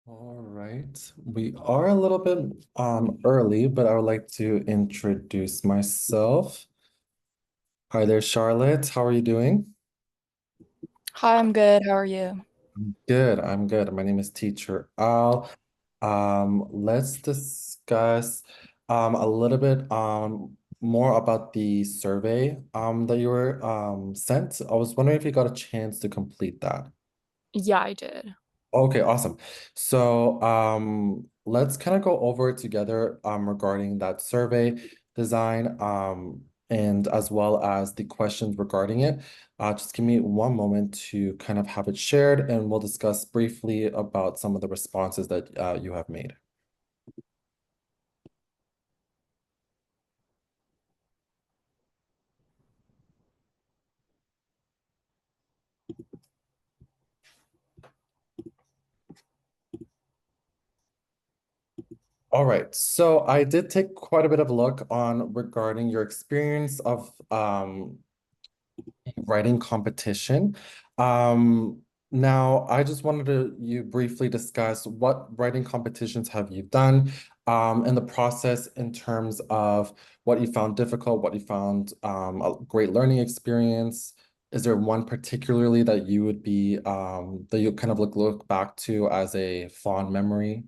All right. We are a little bit early, but I would like to introduce myself. Hi there, Charlotte. How are you doing? Hi, I'm good. How are you? Good. I'm good. My name is Teacher Al. Let's discuss a little bit more about the survey that you were sent. I was wondering if you got a chance to complete that. Yeah, I did. Okay, awesome. So let's kind of go over it together regarding that survey design and as well as the questions regarding it. Just give me one moment to kind of have it shared and we'll discuss briefly about some of the responses that you have made. All right, so I did take quite a bit of a look on regarding your experience of writing competition. Now, I just wanted to you briefly discuss what writing competitions have you done in the process in terms of what you found difficult, what you found a great learning experience. Is there one particularly that you would be that you kind of look back to as a fond memory?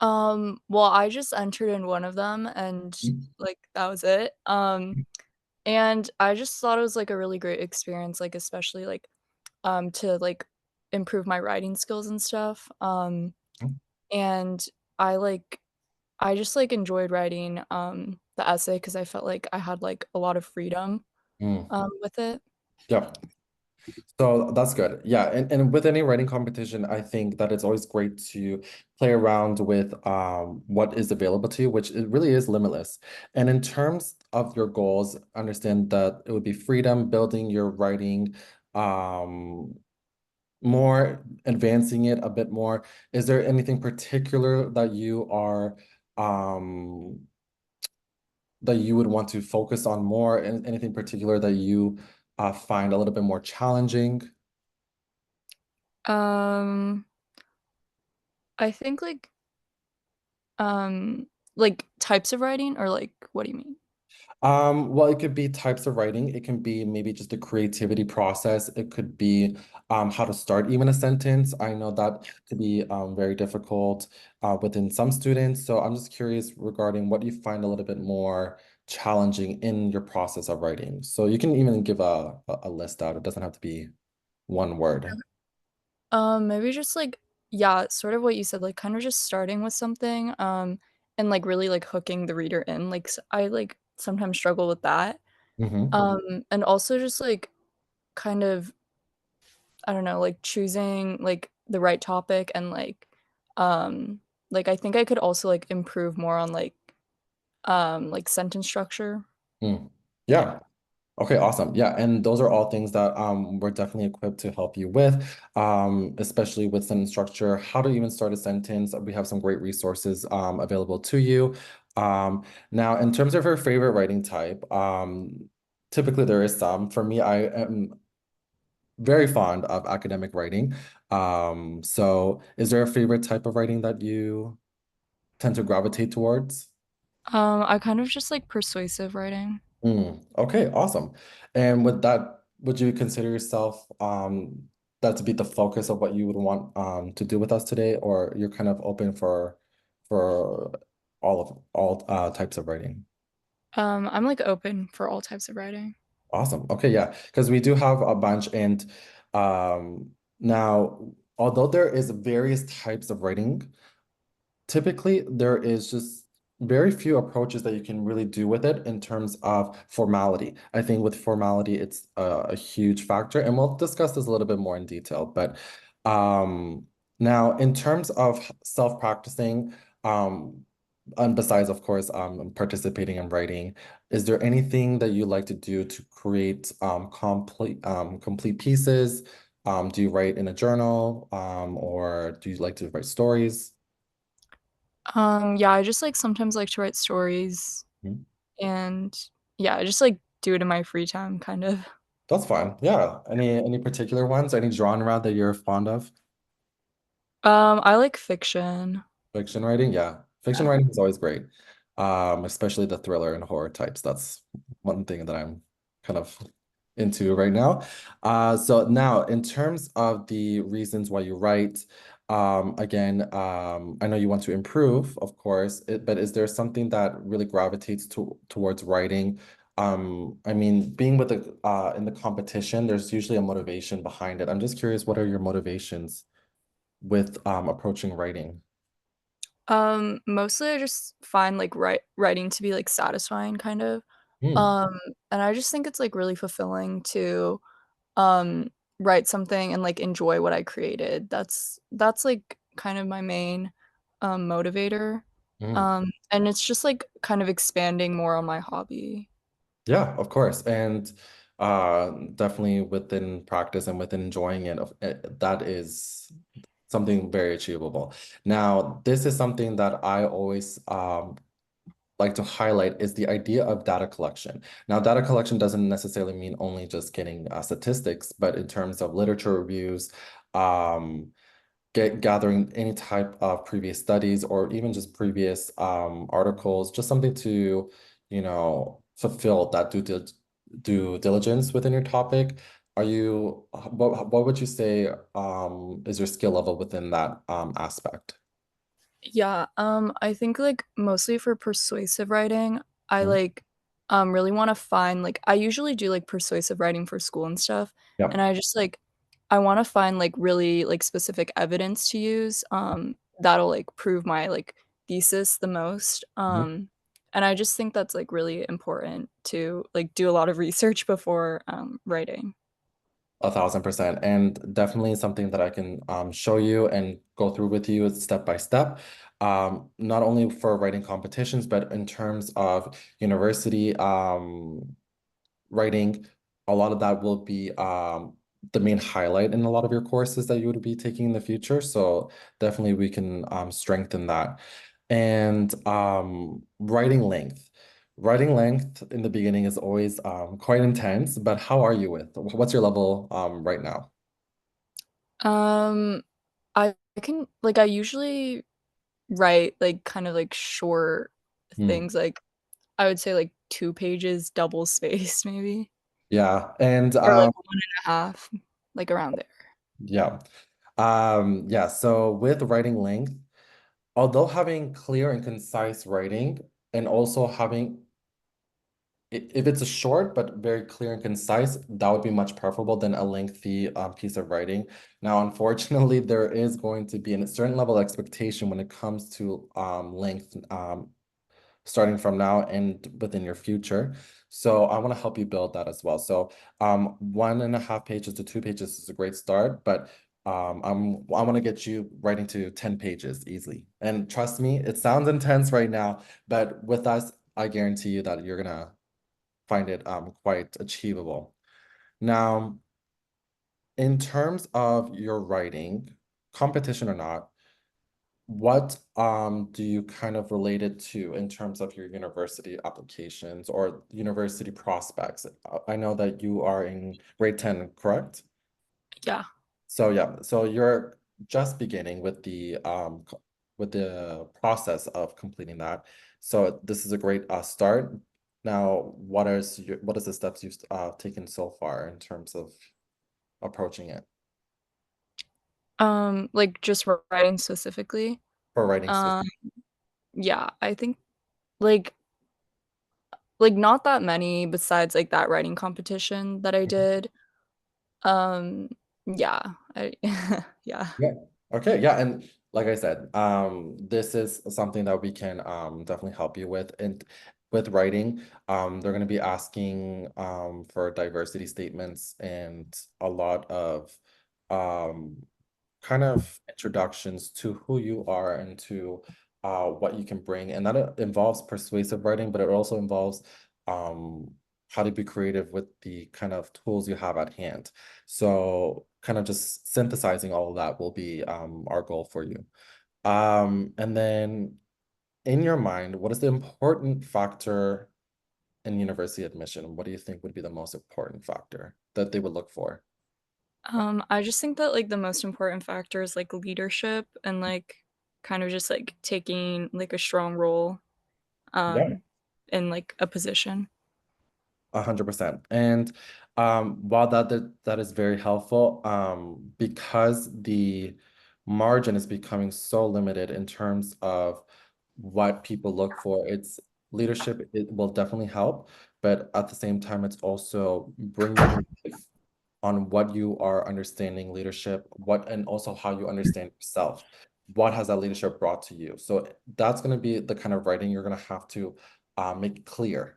Well, I just entered in one of them and like that was it. And I just thought it was like a really great experience, like especially like to like improve my writing skills and stuff. And I like I just like enjoyed writing the essay because I felt like I had like a lot of freedom Mm. with it. Yeah. So that's good. Yeah. And with any writing competition, I think that it's always great to play around with what is available to you, which it really is limitless. And in terms of your goals, understand that it would be freedom, building your writing, um, more, advancing it a bit more. Is there anything particular that you are that you would want to focus on more? And anything particular that you find a little bit more challenging? Um, I think like types of writing or like what do you mean? Well, it could be types of writing. It can be maybe just the creativity process. It could be how to start even a sentence. I know that could be very difficult within some students. So I'm just curious regarding what you find a little bit more challenging in your process of writing. So you can even give a list out. It doesn't have to be one word. Maybe just like yeah, sort of what you said, like kind of just starting with something, and like really like hooking the reader in. Like I like sometimes struggle with that. Hmm. And also just like kind of I don't know, like choosing like the right topic and like I think I could also like improve more on like sentence structure. Mm. Yeah. Yeah. Okay, awesome. Yeah, and those are all things that we're definitely equipped to help you with, especially with sentence structure, how to even start a sentence. We have some great resources available to you. Now, in terms of your favorite writing type, typically there is some. For me, I am very fond of academic writing. So is there a favorite type of writing that you tend to gravitate towards? I kind of just like persuasive writing. Okay, awesome. And with that, would you consider yourself that to be the focus of what you would want to do with us today, or you're kind of open for all types of writing? I'm like open for all types of writing. Awesome. Okay, yeah, because we do have a bunch, and now although there is various types of writing, typically there is just very few approaches that you can really do with it in terms of formality. I think with formality, it's a huge factor, and we'll discuss this a little bit more in detail. But now, in terms of self-practicing, um, and besides, of course, participating in writing, is there anything that you like to do to create complete pieces? Do you write in a journal, or do you like to write stories? Yeah, I just like sometimes like to write stories Mhm. and yeah, I just like do it in my free time kind of. That's fine. Yeah. Any particular ones? Any genre that you're fond of? I like fiction. Fiction writing, yeah. Fiction Yeah. writing is always great. Especially the thriller and horror types. That's one thing that I'm kind of into right now. So now in terms of the reasons why you write, again, I know you want to improve, of course, but is there something that really gravitates towards writing? I mean, being with the in the competition, there's usually a motivation behind it. I'm just curious, what are your motivations with approaching writing? Mostly I just find like writing to be like satisfying kind of. Hmm. Um, and I just think it's like really fulfilling to um write something and like enjoy what I created. That's like kind of my main motivator. Mm. And it's just like kind of expanding more on my hobby. Yeah, of course. And definitely within practice and within enjoying it, that is something very achievable. Now, this is something that I always like to highlight is the idea of data collection. Now, data collection doesn't necessarily mean only just getting statistics, but in terms of literature reviews, um, gathering any type of previous studies or even just previous articles, just something to, fulfill that due diligence within your topic. Are you, what would you say is your skill level within that aspect? Yeah, I think like mostly for persuasive writing, I Mhm. like really want to find like I usually do like persuasive writing for school and stuff, and Yeah. I just like I want to find like really like specific evidence to use that'll like prove my like thesis the most. And I just think that's like really important to like do a lot of research before writing. 1,000%. And definitely something that I can show you and go through with you step by step. Not only for writing competitions, but in terms of university writing, a lot of that will be the main highlight in a lot of your courses that you would be taking in the future. So definitely we can strengthen that. And writing length. Writing length in the beginning is always quite intense, but how are you with? What's your level right now? Um, I can like I usually write like kind of like short Hmm. things like I would say like 2 pages double spaced maybe, Yeah, and or like 1.5, like around there. yeah. Yeah, so with writing length, although having clear and concise writing and also having if it's a short but very clear and concise, that would be much preferable than a lengthy piece of writing. Now, unfortunately, there is going to be a certain level of expectation when it comes to length, starting from now and within your future. So I want to help you build that as well. So 1.5 pages to 2 pages is a great start, but I want to get you writing to 10 pages easily. And trust me, it sounds intense right now, but with us, I guarantee you that you're gonna find it quite achievable. Now, in terms of your writing, competition or not, what do you kind of relate it to in terms of your university applications or university prospects? I know that you are in grade 10, correct? Yeah. So yeah, so you're just beginning with the process of completing that. So this is a great start. Now, what is the steps you've taken so far in terms of approaching it Like just writing specifically. for writing Um, specific? yeah, I think like not that many besides like that writing competition that I did. Um, yeah, I yeah. Yeah. Okay. Yeah. And like I said, this is something that we can definitely help you with. And with writing, they're going to be asking for diversity statements and a lot of um kind of introductions to who you are and to what you can bring. And that involves persuasive writing, but it also involves how to be creative with the kind of tools you have at hand. So kind of just synthesizing all of that will be our goal for you. And then in your mind, what is the important factor in university admission? What do you think would be the most important factor that they would look for? I just think that like the most important factor is like leadership and like kind of just like taking like a strong role Yeah. um in like a position. 100%. And while that is very helpful, because the margin is becoming so limited in terms of what people look for, it's leadership, it will definitely help, but at the same time, it's also bring your own life on what you are understanding leadership, what and also how you understand yourself. What has that leadership brought to you? So that's going to be the kind of writing you're going to have to make clear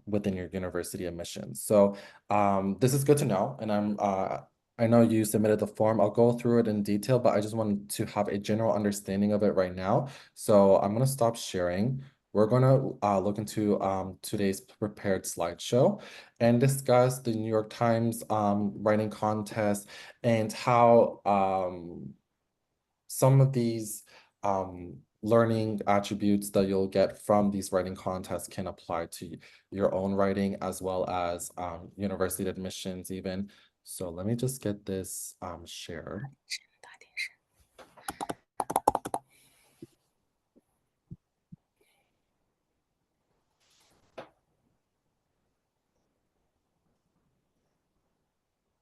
within your university admissions. So this is good to know, and I know you submitted the form. I'll go through it in detail, but I just wanted to have a general understanding of it right now. So I'm going to stop sharing. We're going to look into today's prepared slideshow and discuss the New York Times writing contest and how some of these learning attributes that you'll get from these writing contests can apply to your own writing as well as university admissions even. So let me just get this shared.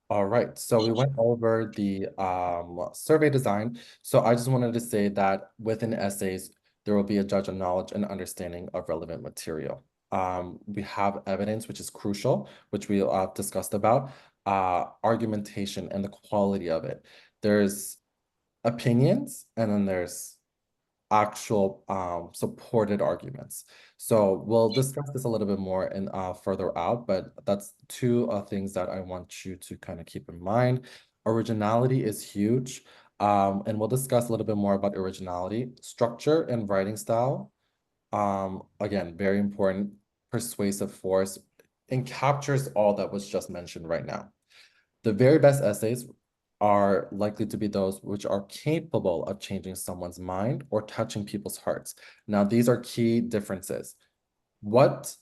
All right, so we went over the survey design. So I just wanted to say that within essays, there will be a judge of knowledge and understanding of relevant material. We have evidence, which is crucial, which we discussed about, argumentation and the quality of it. There's opinions, and then there's actual supported arguments. So we'll discuss this a little bit more and further out, but that's two things that I want you to kind of keep in mind. Originality is huge. And we'll discuss a little bit more about originality, structure and writing style. Again, very important, persuasive force, and captures all that was just mentioned right now. The very best essays are likely to be those which are capable of changing someone's mind or touching people's hearts. Now, these are key differences. What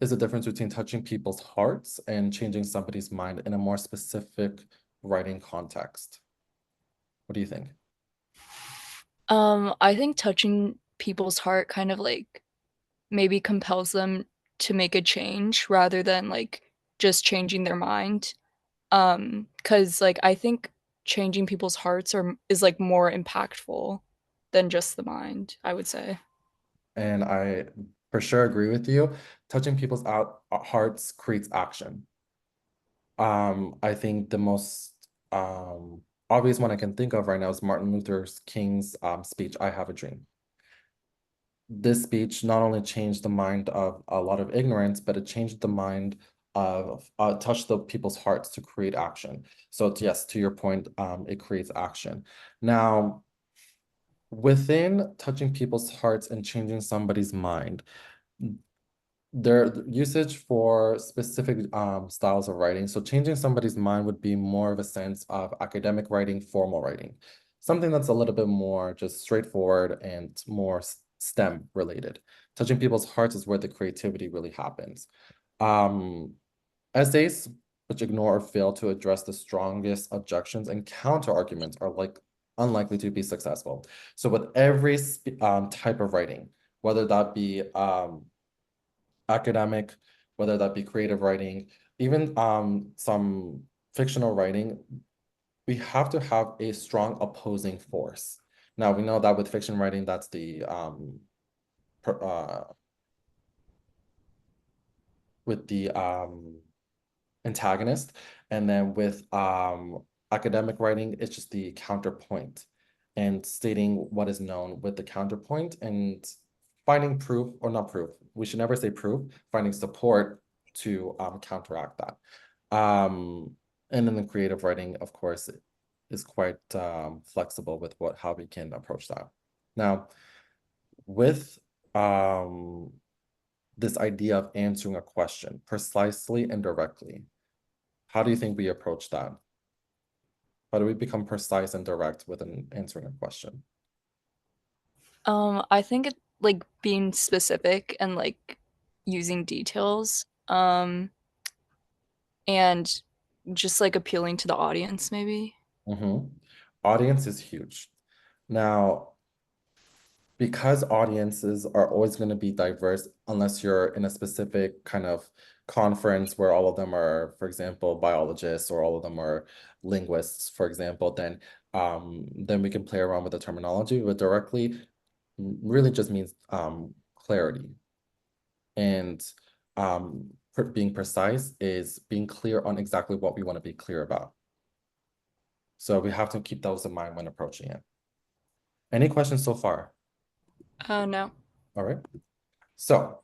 is the difference between touching people's hearts and changing somebody's mind in a more specific writing context? What do you think? I think touching people's heart kind of like maybe compels them to make a change rather than like just changing their mind. 'Cause like I think changing people's hearts is like more impactful than just the mind, I would say. And I for sure agree with you. Touching people's hearts creates action. I think the most obvious one I can think of right now is Martin Luther King's speech, I Have a Dream. This speech not only changed the mind of a lot of ignorance, but it changed the mind of touched the people's hearts to create action. So yes, to your point, it creates action. Now, within touching people's hearts and changing somebody's mind, their usage for specific styles of writing. So changing somebody's mind would be more of a sense of academic writing, formal writing, something that's a little bit more just straightforward and more STEM related. Touching people's hearts is where the creativity really happens. Um, Essays which ignore or fail to address the strongest objections and counter arguments are unlikely to be successful. So with every type of writing, whether that be academic, whether that be creative writing, even some fictional writing, we have to have a strong opposing force. Now we know that with fiction writing, that's the per, with the antagonist, and then with academic writing, it's just the counterpoint and stating what is known with the counterpoint and finding proof or not proof. We should never say proof, finding support to counteract that. And then the creative writing, of course, is quite flexible with how we can approach that. Now, with this idea of answering a question precisely and directly, how do you think we approach that? How do we become precise and direct with answering a question? I think it like being specific and like using details and just like appealing to the audience, maybe. Mhm. Audience is huge. Now, because audiences are always going to be diverse, unless you're in a specific kind of conference where all of them are, for example, biologists or all of them are linguists, for example, then we can play around with the terminology, but directly really just means clarity. And being precise is being clear on exactly what we want to be clear about. So we have to keep those in mind when approaching it. Any questions so far? No. All right. So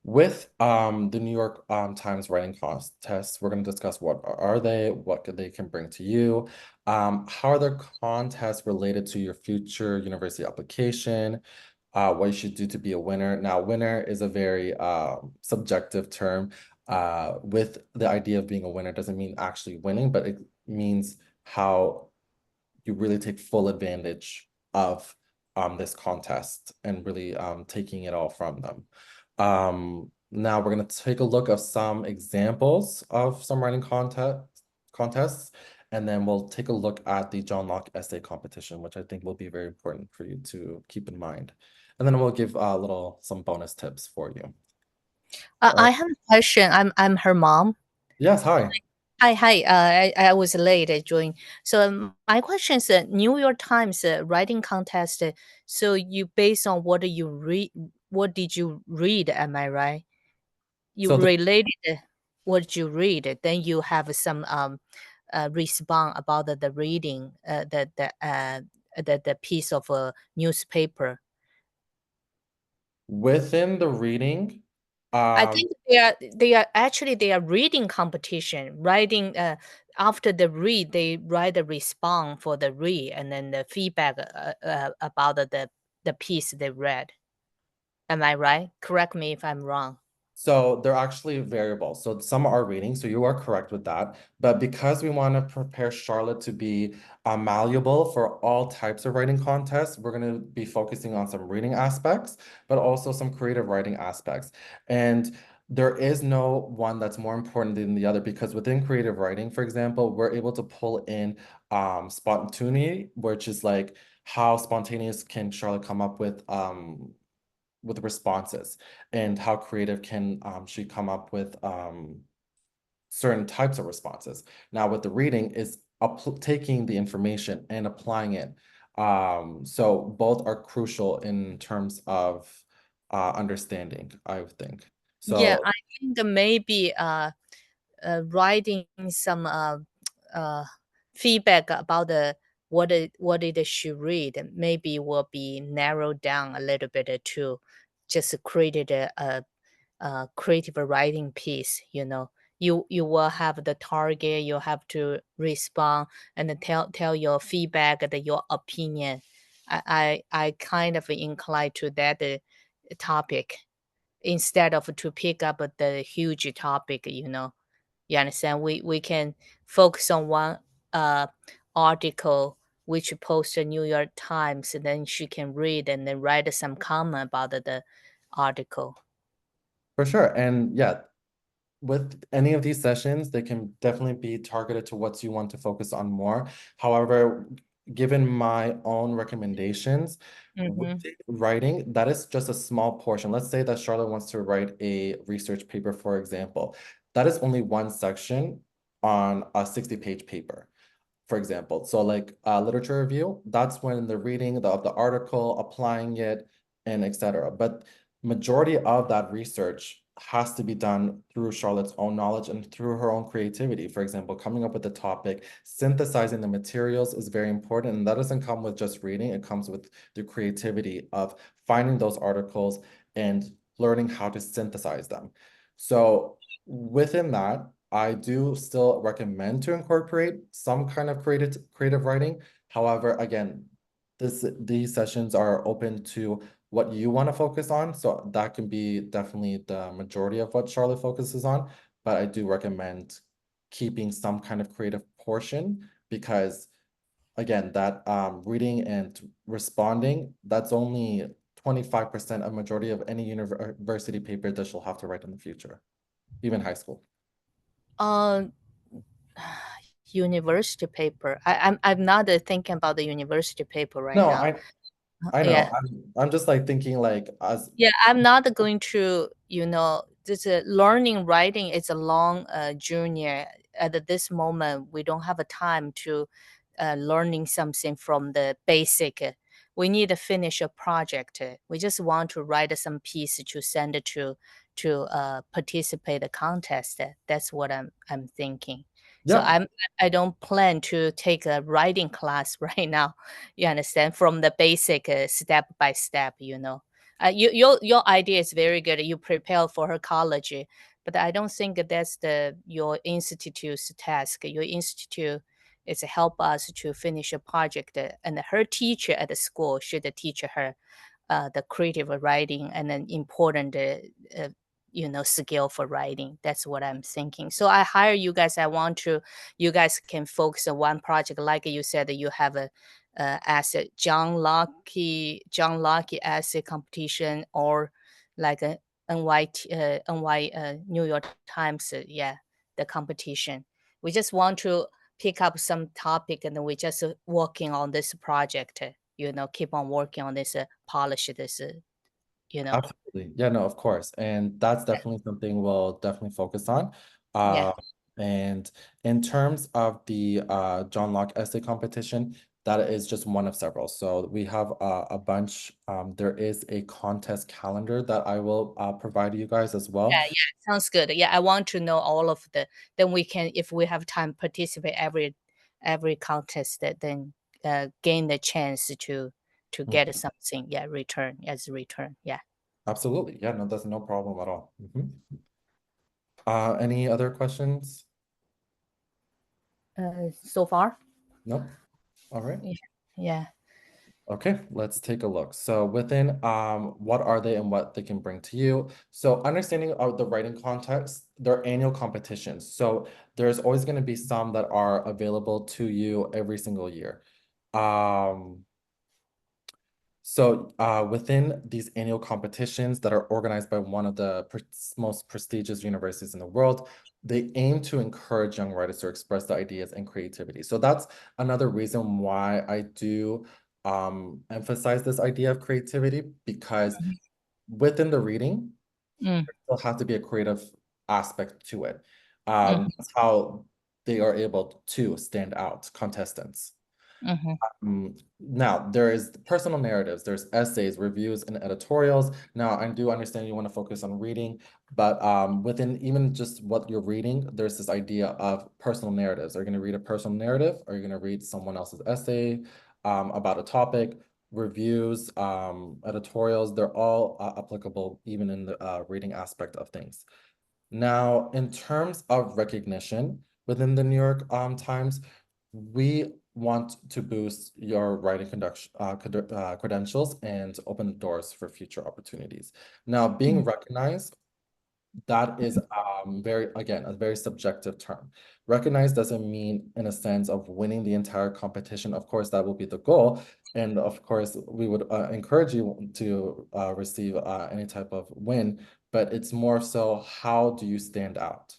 with the New York Times writing contests, we're going to discuss what are they, what they can bring to you, how are the contests related to your future university application, what you should do to be a winner. Now, winner is a very subjective term. With the idea of being a winner doesn't mean actually winning, but it means how you really take full advantage of this contest and really taking it all from them. Now we're going to take a look of some examples of some writing contests, and then we'll take a look at the John Locke essay competition, which I think will be very important for you to keep in mind. And then we'll give some bonus tips for you. All right. I have a question. I'm her mom. Yes, hi. Hi. I was late to join. So my question is, New York Times writing contest. So you based on what you read, what did you read? Am I right? You So the related what you read, then you have some respond about the reading, the piece of a newspaper. within the reading, I um, think they are reading competition. Writing after the read, they write the response for the read and then the feedback about the piece they read. Am I right? Correct me if I'm wrong. So they're actually variable. So some are reading, so you are correct with that. But because we want to prepare Charlotte to be malleable for all types of writing contests, we're going to be focusing on some reading aspects, but also some creative writing aspects. And there is no one that's more important than the other because within creative writing, for example, we're able to pull in spontaneity, which is like how spontaneous can Charlotte come up with responses and how creative can she come up with certain types of responses. Now with the reading is taking the information and applying it. So both are crucial in terms of understanding, I would think. Yeah, So I think that maybe writing some uh, feedback about what it should read maybe will be narrowed down a little bit to just created a creative writing piece. You will have the target. You have to respond and then tell your feedback and your opinion. I kind of inclined to that topic instead of to pick up the huge topic. You understand? We can focus on one uh article which post the New York Times, and then she can read and then write some comment about the article. for sure. And yeah, with any of these sessions, they can definitely be targeted to what you want to focus on more. However, given my own recommendations, with Mm-hmm. writing, that is just a small portion. Let's say that Charlotte wants to write a research paper, for example. That is only one section on a 60-page paper, for example. So like literature review, that's when the reading of the article, applying it, and etc. But majority of that research has to be done through Charlotte's own knowledge and through her own creativity. For example, coming up with the topic, synthesizing the materials is very important. And that doesn't come with just reading. It comes with the creativity of finding those articles and learning how to synthesize them. So within that, I do still recommend to incorporate some kind of creative writing. However, again, these sessions are open to what you want to focus on. So that can be definitely the majority of what Charlotte focuses on. But I do recommend keeping some kind of creative portion because again, that reading and responding, that's only 25% of majority of any university paper that she'll have to write in the future, even high school. Uh, University paper. I'm not thinking about the university paper right No, now. I know. Yeah. I'm just like thinking like as Yeah, I'm not going to, this learning writing is a long journey. At this moment, we don't have a time to learning something from the basic. We need to finish a project. We just want to write some piece to send it to participate the contest. That's what I'm thinking. So yeah. I don't plan to take a writing class right now. You understand, from the basic step by step. Your idea is very good. You prepare for her college, but I don't think that's your institute's task. Your institute is help us to finish a project, and her teacher at the school should teach her the creative writing and an important skill for writing. That's what I'm thinking. So I hire you guys. You guys can focus on one project. Like you said, you have a essay, John Locke essay competition, or like a New York Times, yeah, the competition. We just want to pick up some topic, and then we just working on this project. Keep on working on this, polish this. You know, Absolutely. Yeah, no, of course. And that's definitely something we'll definitely focus on. yeah. And in terms of the John Locke essay competition, that is just one of several. So we have a bunch. There is a contest calendar that I will provide you guys as well. Yeah, yeah, sounds good. Yeah, I want to know all of then we can, if we have time, participate every contest, then gain the chance to Mm, get something, yeah, return. Yeah. absolutely. Yeah, no, that's no problem at all. Any other questions? So far? No? All right. Yeah. Yeah. Okay, let's take a look. So within what are they and what they can bring to you? So understanding of the writing context, they're annual competitions. So there's always going to be some that are available to you every single year. Um, within these annual competitions that are organized by one of the most prestigious universities in the world, they aim to encourage young writers to express their ideas and creativity. So that's another reason why I do emphasize this idea of creativity, because within the reading, Mm, there still has to be a creative aspect to it. mm, That's how they are able to stand out, contestants. mm-hmm, Now, there is personal narratives, there's essays, reviews, and editorials. Now, I do understand you want to focus on reading, but within even just what you're reading, there's this idea of personal narratives. Are you going to read a personal narrative? Are you going to read someone else's essay about a topic? Reviews, editorials, they're all applicable even in the reading aspect of things. Now, in terms of recognition within the New York Times, we want to boost your writing credentials and open doors for future opportunities. Now, being recognized, that is a very subjective term. Recognized doesn't mean in a sense of winning the entire competition. Of course, that will be the goal. And of course, we would encourage you to receive any type of win, but it's more so, how do you stand out?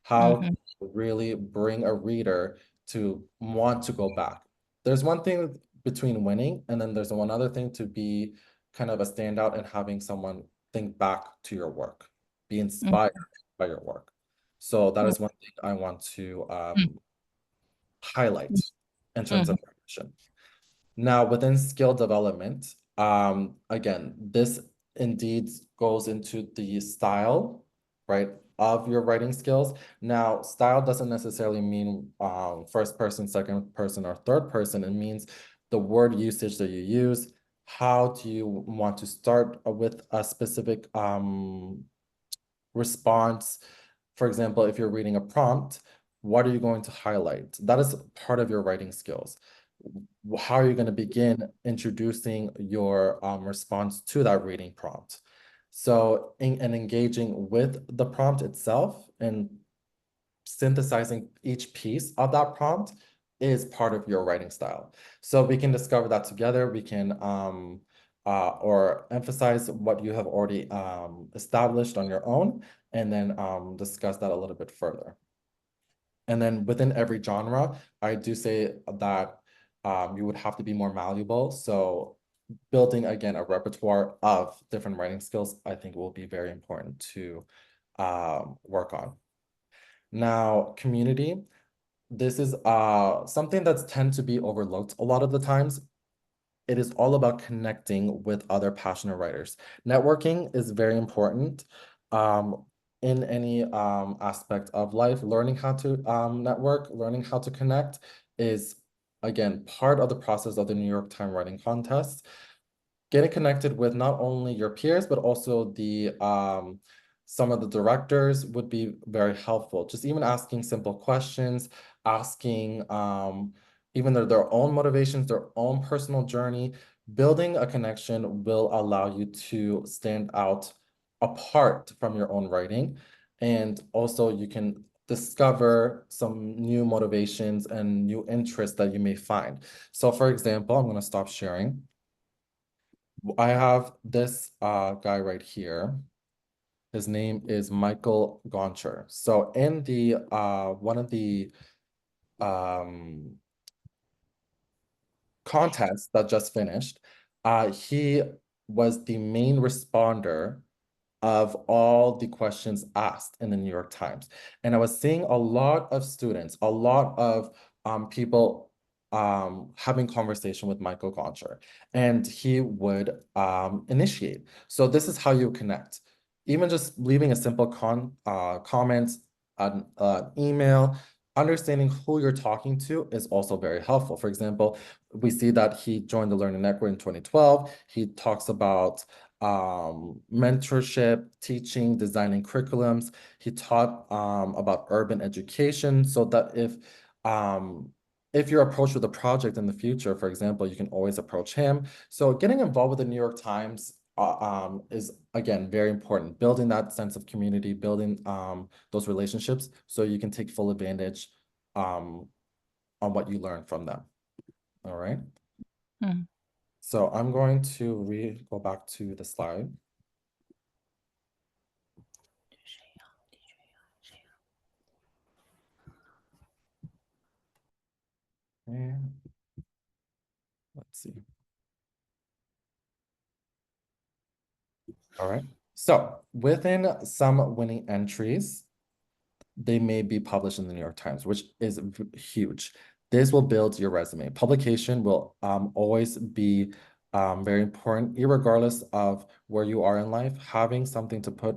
How mm-hmm, really bring a reader to want to go back? There's one thing between winning, and then there's one other thing to be kind of a standout and having someone think back to your work, be inspired by your work. So that is one thing I want to highlight in terms mm-hmm, of recognition. Now, within skill development, again, this indeed goes into the style, right, of your writing skills. Now, style doesn't necessarily mean first person, second person, or third person. It means the word usage that you use. How do you want to start with a specific response? For example, if you're reading a prompt, what are you going to highlight? That is part of your writing skills. How are you going to begin introducing your response to that reading prompt? So, and engaging with the prompt itself and synthesizing each piece of that prompt is part of your writing style. So we can discover that together. We can or emphasize what you have already established on your own, and then discuss that a little bit further. And then within every genre, I do say that you would have to be more malleable. So building, again, a repertoire of different writing skills, I think will be very important to work on. Now, community. This is something that's tend to be overlooked a lot of the times. It is all about connecting with other passionate writers. Networking is very important in any aspect of life. Learning how to network, learning how to connect is, again, part of the process of the New York Times Writing Contest. Getting connected with not only your peers, but also the some of the directors would be very helpful. Just even asking simple questions, asking even their own motivations, their own personal journey. Building a connection will allow you to stand out apart from your own writing. And also you can discover some new motivations and new interests that you may find. So for example, I'm going to stop sharing. I have this guy right here. His name is Michael Goncher. So in the one of the contests that just finished, he was the main responder of all the questions asked in the New York Times. And I was seeing a lot of students, a lot of people having conversation with Michael Goncher, and he would initiate. So this is how you connect. Even just leaving a simple comment, an email, understanding who you're talking to is also very helpful. For example, we see that he joined the Learning Network in 2012. He talks about mentorship, teaching, designing curriculums. He taught about urban education, so that if you're approached with a project in the future, for example, you can always approach him. So getting involved with the New York Times is, again, very important. Building that sense of community, building those relationships so you can take full advantage on what you learn from them. All right. Mm. So I'm going to go back to the slide. And let's see. All right. So within some winning entries, they may be published in the New York Times, which is huge. This will build your resume. Publication will always be very important, irregardless of where you are in life. Having something to put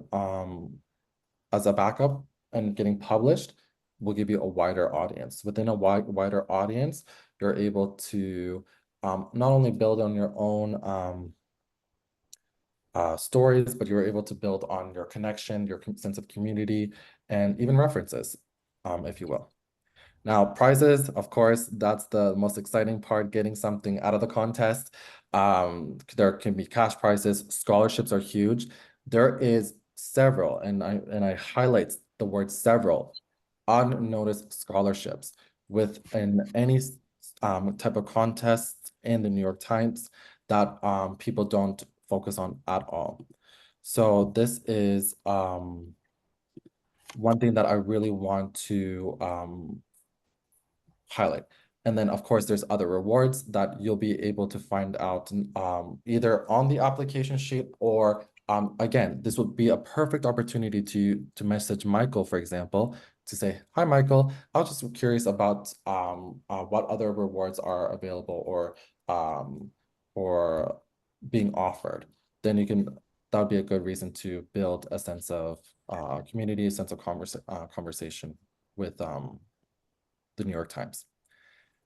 as a backup and getting published will give you a wider audience. Within a wider audience, you're able to not only build on your own stories, but you're able to build on your connection, your sense of community, and even references, if you will. Now, prizes, of course, that's the most exciting part, getting something out of the contest. There can be cash prizes. Scholarships are huge. There is several, and I highlight the word several, unnoticed scholarships within any type of contest in the New York Times that people don't focus on at all. So this is one thing that I really want to highlight. And then, of course, there's other rewards that you'll be able to find out either on the application sheet or, again, this would be a perfect opportunity to message Michael, for example, to say, hi, Michael, I was just curious about what other rewards are available or being offered. Then that would be a good reason to build a sense of community, a sense of conversation with the New York Times.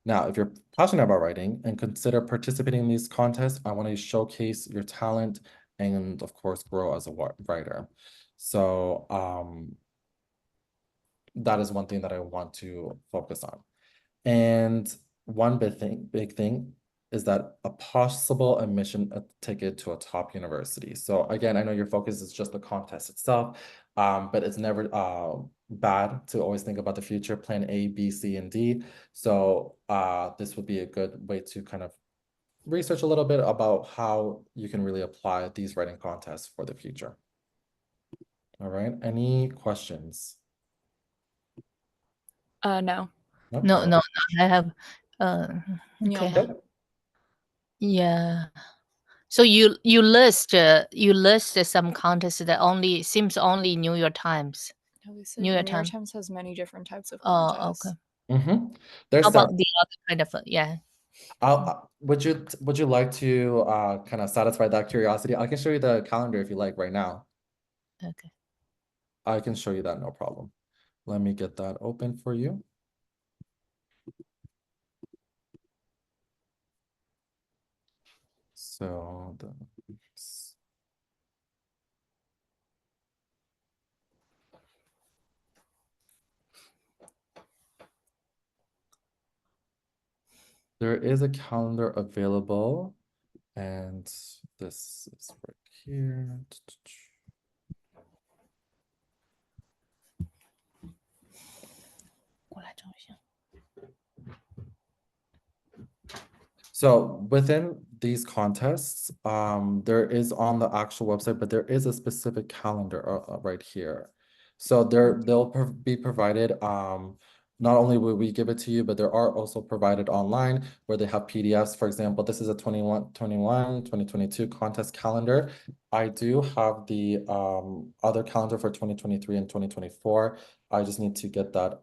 Now, if you're passionate about writing and consider participating in these contests, I want to showcase your talent and, of course, grow as a writer. So that is one thing that I want to focus on. And one big thing is that a possible admission ticket to a top university. So again, I know your focus is just the contest itself, but it's never bad to always think about the future, plan A, B, C, and D. So this would be a good way to kind of research a little bit about how you can really apply these writing contests for the future. All right, any questions? No. No? No, All no, no. I have. Yeah, Okay. no. right. Yeah. So you list some contests that only seems only New York Times. No, they said New New York York Times. Times has many different types of Oh, okay. contests. There's How some. about the other kind of yeah? Would you like to kind of satisfy that curiosity? I can show you the calendar if you like right now. Okay. I can show you that, no problem. Let me get that open for you. So there is a calendar available, and this is right here. So within these contests, there is on the actual website, but there is a specific calendar right here. So they'll be provided. Not only will we give it to you, but there are also provided online where they have PDFs. For example, this is a 2022 contest calendar. I do have the other calendar for 2023 and 2024. I just need to get that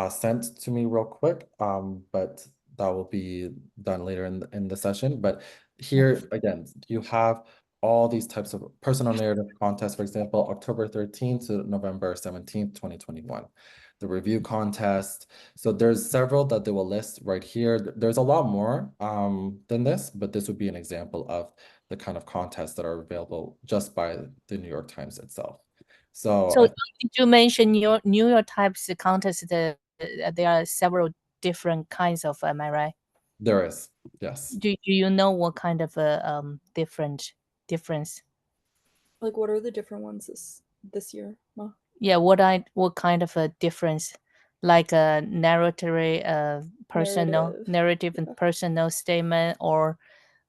sent to me real quick. But that will be done later in the session. But here again, you have all these types of personal narrative contests, for example, October 13th to November 17th, 2021. The review contest. So there's several that they will list right here. There's a lot more than this, but this would be an example of the kind of contests that are available just by the New York Times itself. So So did you mention your New York Times contest? There are several different kinds of. Am I right? there is, yes. Do you know what kind of difference? Like, what are the different ones this year, Ma? Yeah, what kind of a difference? Like a narrative, personal narrative and personal statement, or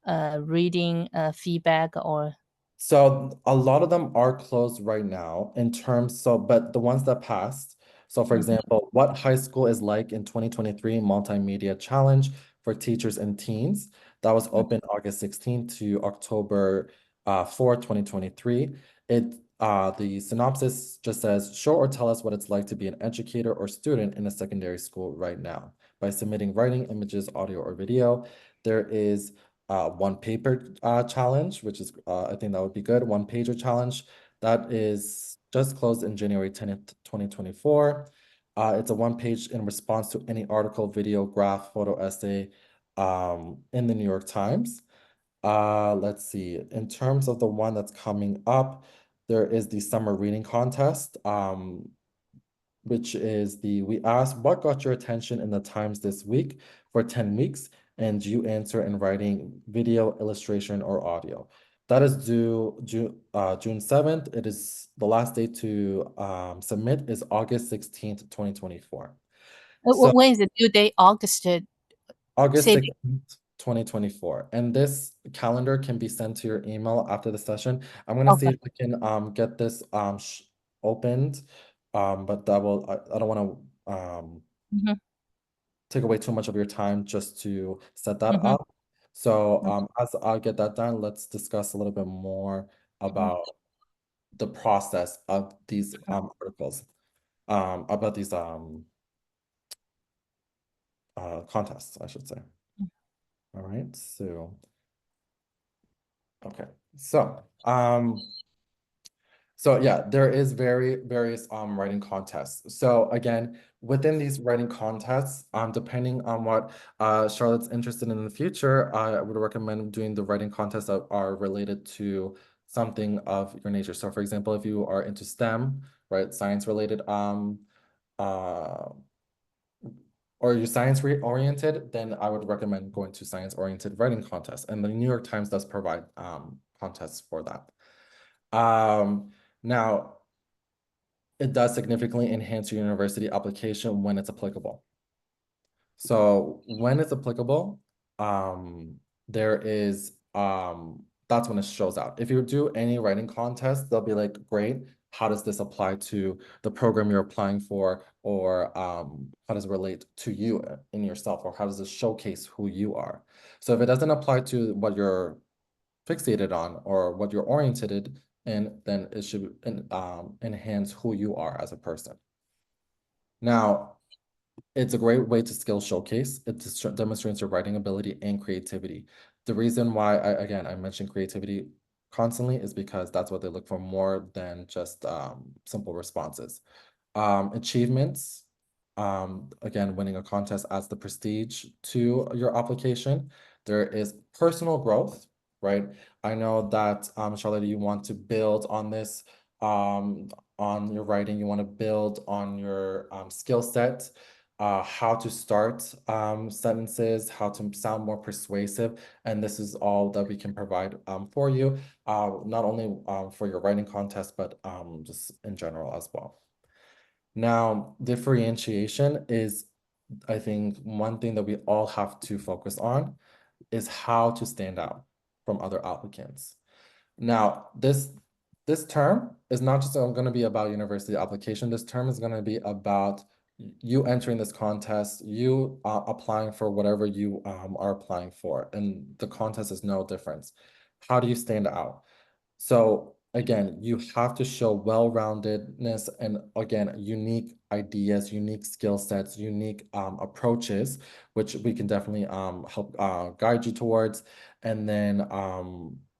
reading feedback, or So a lot of them are closed right now in terms, but the ones that passed. So for example, what high school is like in 2023 multimedia challenge for teachers and teens. That was open August 16th to October 4, 2023. The synopsis just says, show or tell us what it's like to be an educator or student in a secondary school right now by submitting writing, images, audio, or video. There is one paper challenge, which is I think that would be good. One pager challenge that is just closed in January 10th, 2024. It's a one page in response to any article, video, graph, photo, essay in the New York Times. Let's see. In terms of the one that's coming up, there is the summer reading contest. Which is we asked what got your attention in the Times this week for 10 weeks, and you answer in writing, video, illustration, or audio. That is due June 7th. It is the last day to submit is August 16th, 2024. So when is the due date? August. August Say 16th, 2024. And this calendar can be sent to your email after the session. I'm gonna see okay. if I can get this opened. But I don't want to Mhm, take away too much of your time just to set that mhm, up. So as I get that done, let's discuss a little bit more mhm, about the process of these articles, about these contests, I should say. mhm. All right, so okay, so yeah, there is various writing contests. So again, within these writing contests, depending on what Charlotte's interested in the future, I would recommend doing the writing contests that are related to something of your nature. So for example, if you are into STEM, right, science related, uh, or you're science oriented, then I would recommend going to science oriented writing contests. And the New York Times does provide contests for that. Now, it does significantly enhance your university application when it's applicable. So when it's applicable, there is that's when it shows out. If you do any writing contest, they'll be like, great. how does this apply to the program you're applying for, or how does it relate to you in yourself, or how does it showcase who you are? So if it doesn't apply to what you're fixated on or what you're oriented in, then it should enhance who you are as a person. Now, it's a great way to skill showcase. It demonstrates your writing ability and creativity. The reason why I mentioned creativity constantly is because that's what they look for more than just simple responses. Achievements, again, winning a contest adds the prestige to your application. There is personal growth, right? I know that, Charlotte, you want to build on this, on your writing, you want to build on your skill set, how to start sentences, how to sound more persuasive, and this is all that we can provide for you, not only for your writing contest, but just in general as well. Now, differentiation is, I think, one thing that we all have to focus on is how to stand out from other applicants. Now, this term is not just going to be about university application. This term is going to be about you entering this contest, you applying for whatever you are applying for, and the contest is no difference. How do you stand out? So again, you have to show well-roundedness and again, unique ideas, unique skill sets, unique approaches, which we can definitely help guide you towards. And then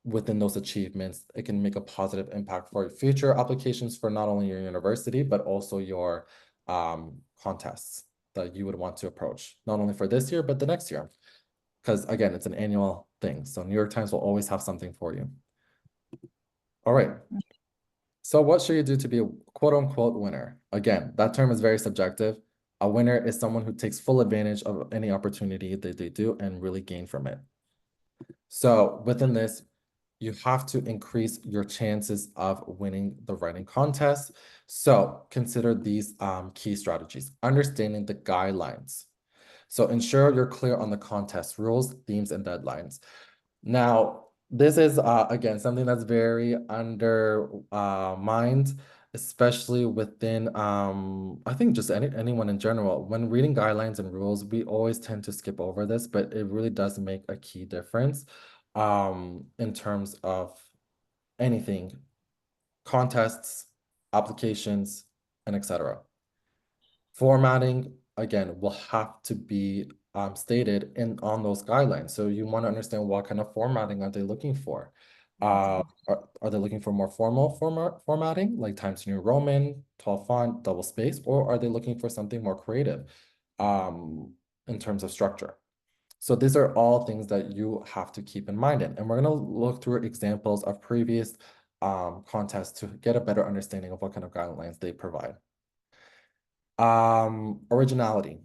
within those achievements, it can make a positive impact for future applications for not only your university, but also your contests that you would want to approach, not only for this year, but the next year. Because again, it's an annual thing. So New York Times will always have something for you. All right. So what should you do to be a quote unquote winner? Again, that term is very subjective. A winner is someone who takes full advantage of any opportunity that they do and really gain from it. So within this, you have to increase your chances of winning the writing contest. So consider these key strategies. Understanding the guidelines. So ensure you're clear on the contest rules, themes, and deadlines. Now, this is, again, something that's very undermined, especially within, I think just anyone in general. When reading guidelines and rules, we always tend to skip over this, but it really does make a key difference in terms of anything, contests, applications, and etc. Formatting, again, will have to be stated on those guidelines. So you want to understand what kind of formatting are they looking for. Are they looking for more formal formatting, like Times New Roman, tall font, double space, or are they looking for something more creative in terms of structure? So these are all things that you have to keep in mind. And we're going to look through examples of previous contests to get a better understanding of what kind of guidelines they provide. Originality.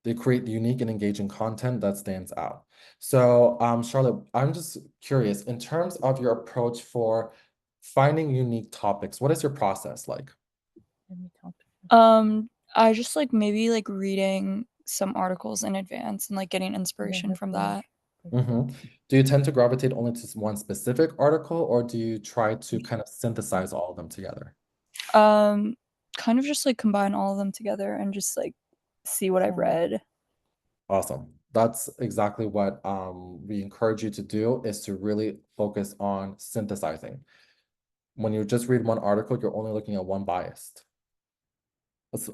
They create unique and engaging content that stands out. So, Charlotte, I'm just curious, in terms of your approach for finding unique topics, what is your process like? I just like maybe like reading some articles in advance and like getting inspiration from that. Do you tend to gravitate only to one specific article, or do you try to kind of synthesize all of them together? Kind of just like combine all of them together and just like see what I've read. Awesome. That's exactly what we encourage you to do, is to really focus on synthesizing. When you just read one article, you're only looking at one bias.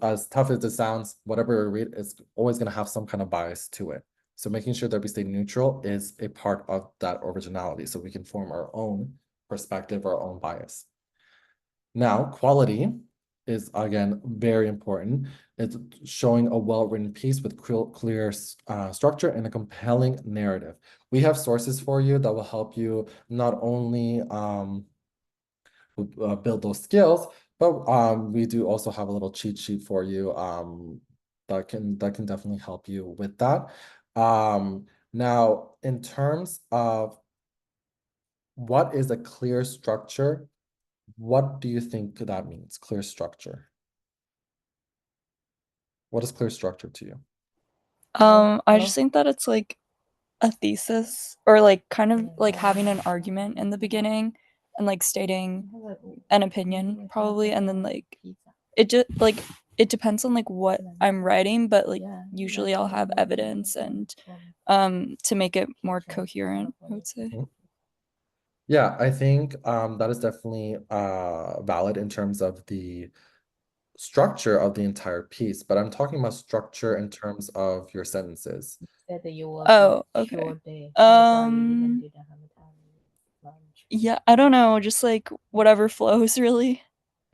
As tough as it sounds, whatever you read is always going to have some kind of bias to it. So making sure that we stay neutral is a part of that originality, so we can form our own perspective, our own bias. Now, quality is, again, very important. It's showing a well-written piece with clear structure and a compelling narrative. We have sources for you that will help you not only build those skills, but we do also have a little cheat sheet for you that can definitely help you with that. Now, in terms of what is a clear structure, what do you think that means, clear structure? What is clear structure to you? I just think that it's like a thesis or like kind of like having an argument in the beginning and like stating an opinion probably, and then like it just like it depends on like what I'm writing, but like usually I'll have evidence and to make it more coherent, I would say. Yeah, I think that is definitely valid in terms of the structure of the entire piece, but I'm talking about structure in terms of your sentences. Oh, okay. Yeah, I don't know, just like whatever flows really.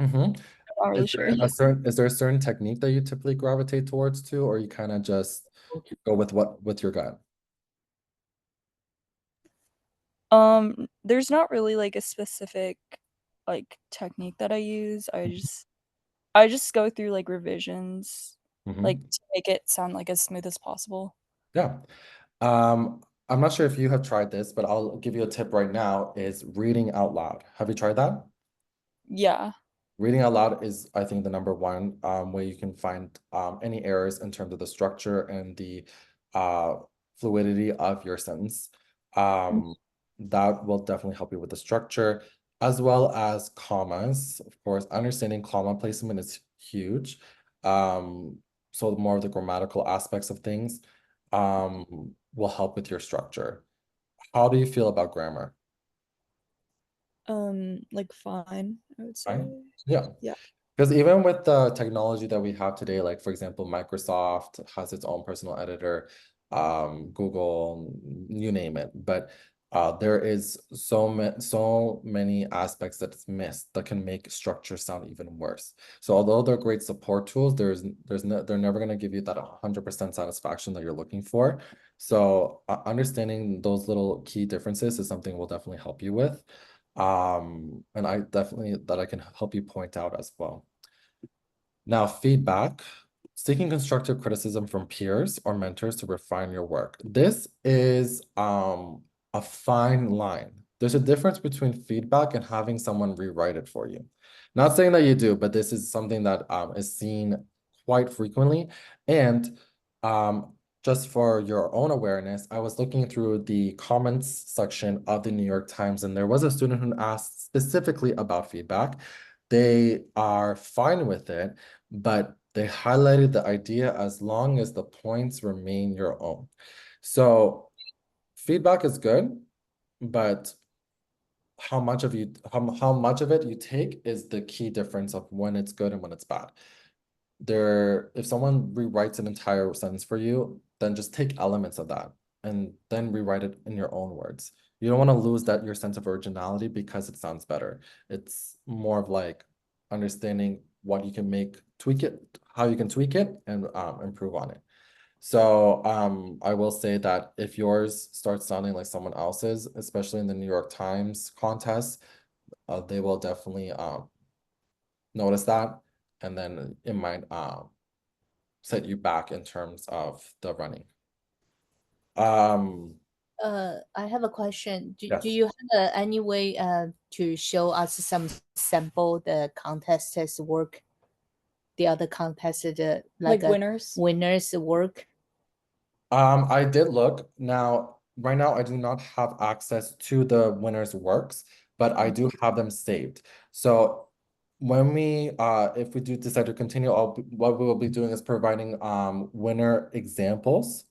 Mm-hmm. I'm not really sure. Is there a certain technique that you typically gravitate towards too, or you kind of just go with your gut? There's not really like a specific like technique that I use. I just go through like revisions like Mm-hmm. to make it sound like as smooth as possible. Yeah. I'm not sure if you have tried this, but I'll give you a tip right now is reading out loud. Have you tried that? Yeah. Reading out loud is, I think, the number one way you can find any errors in terms of the structure and the uh, fluidity of your sentence. Um, that will definitely help you with the structure, as well as commas. Of course, understanding comma placement is huge. So more of the grammatical aspects of things will help with your structure. How do you feel about grammar? Like fine, I would say. Fine? Yeah. Yeah. Because even with the technology that we have today, like for example, Microsoft has its own personal editor, Google, you name it. But there is so many aspects that's missed that can make structure sound even worse. So although they're great support tools, they're never going to give you that 100% satisfaction that you're looking for. So understanding those little key differences is something we'll definitely help you with. And I definitely that I can help you point out as well. Now, feedback, seeking constructive criticism from peers or mentors to refine your work. This is a fine line. There's a difference between feedback and having someone rewrite it for you. Not saying that you do, but this is something that is seen quite frequently. And just for your own awareness, I was looking through the comments section of the New York Times, and there was a student who asked specifically about feedback. They are fine with it, but they highlighted the idea as long as the points remain your own. So feedback is good, but how much of it you take is the key difference of when it's good and when it's bad. If someone rewrites an entire sentence for you, then just take elements of that and then rewrite it in your own words. You don't want to lose your sense of originality because it sounds better. It's more of like understanding what you can tweak it, how you can tweak it and improve on it. So I will say that if yours starts sounding like someone else's, especially in the New York Times contest, they will definitely notice that, and then it might set you back in terms of the running. I have a question. Do Yes. you have any way to show us some sample the contestants' work, the other contestants Like winners? winners' work? I did look. Now, right now, I do not have access to the winner's works, but I do have them saved. So when if we do decide to continue, what we will be doing is providing winner examples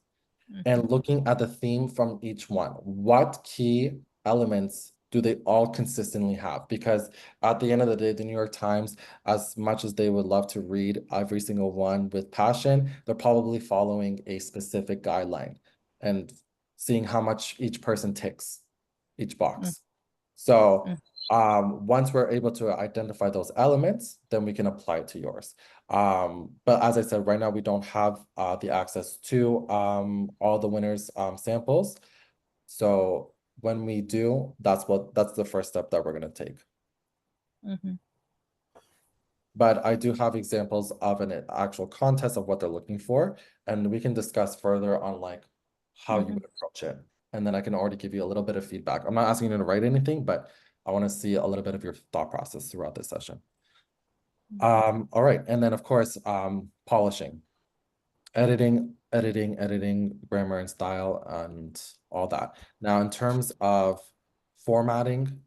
and looking at the theme from each one. What key elements do they all consistently have? Because at the end of the day, the New York Times, as much as they would love to read every single one with passion, they're probably following a specific guideline and seeing how much each person ticks each box. So once we're able to identify those elements, then we can apply it to yours. But as I said, right now we don't have the access to all the winners' samples. So when we do, that's the first step that we're gonna take. But I do have examples of an actual contest of what they're looking for, and we can discuss further on like how you would approach it. And then I can already give you a little bit of feedback. I'm not asking you to write anything, but I want to see a little bit of your thought process throughout this session. All right, and then of course, polishing, editing, grammar and style, and all that. Now, in terms of formatting,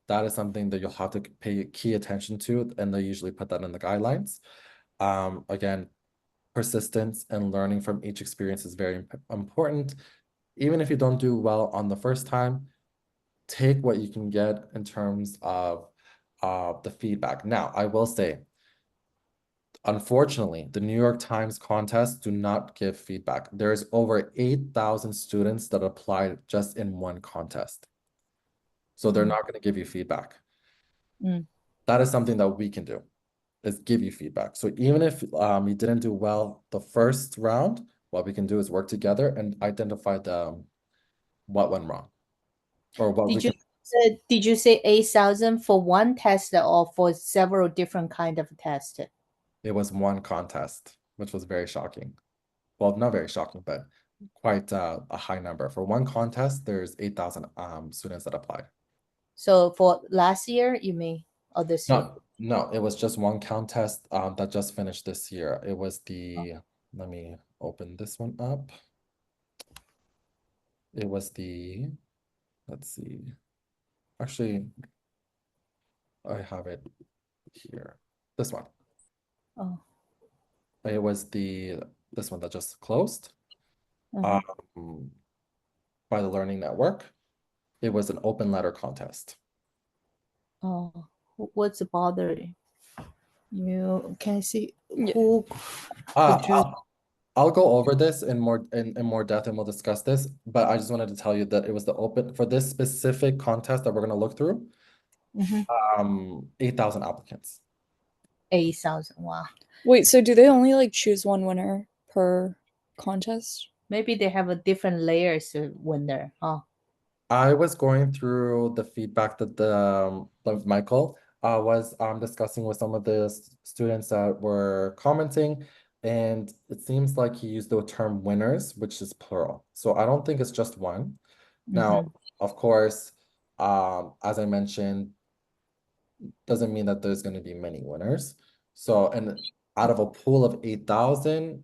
that is something that you'll have to pay key attention to, and they usually put that in the guidelines. Again, persistence and learning from each experience is very important. Even if you don't do well on the first time, take what you can get in terms of the feedback. Now, I will say, unfortunately, the New York Times contests do not give feedback. There's over 8,000 students that applied just in one contest. So they're not going to give you feedback. That is something that we can do, is give you feedback. So even if you didn't do well the first round, what we can do is work together and identify what went wrong or what we Did you can. did you say 8,000 for one test or for several different kind of tests? It was one contest, which was very shocking. Well, not very shocking, but quite a high number. For one contest, there's 8,000 students that applied. So for last year, you mean, or this year? No, it was just one contest that just finished this year. It was let me open this one up. It was let's see. Actually, I have it here. This one. Oh. It was this one that just closed by the Learning Network. It was an open letter contest. Oh, what's bothering you? Can I see who could you? I'll go over this in more depth and we'll discuss this, but I just wanted to tell you that it was for this specific contest that we're going to look through, 8,000 applicants. 8,000. Wow. Wait, so do they only like choose one winner per contest? Maybe they have a different layers winner. Huh? I was going through the feedback that Michael was discussing with some of the students that were commenting, and it seems like he used the term winners, which is plural. So I don't think it's just one. Now, of course, as I mentioned, doesn't mean that there's going to be many winners. So, and out of a pool of 8,000,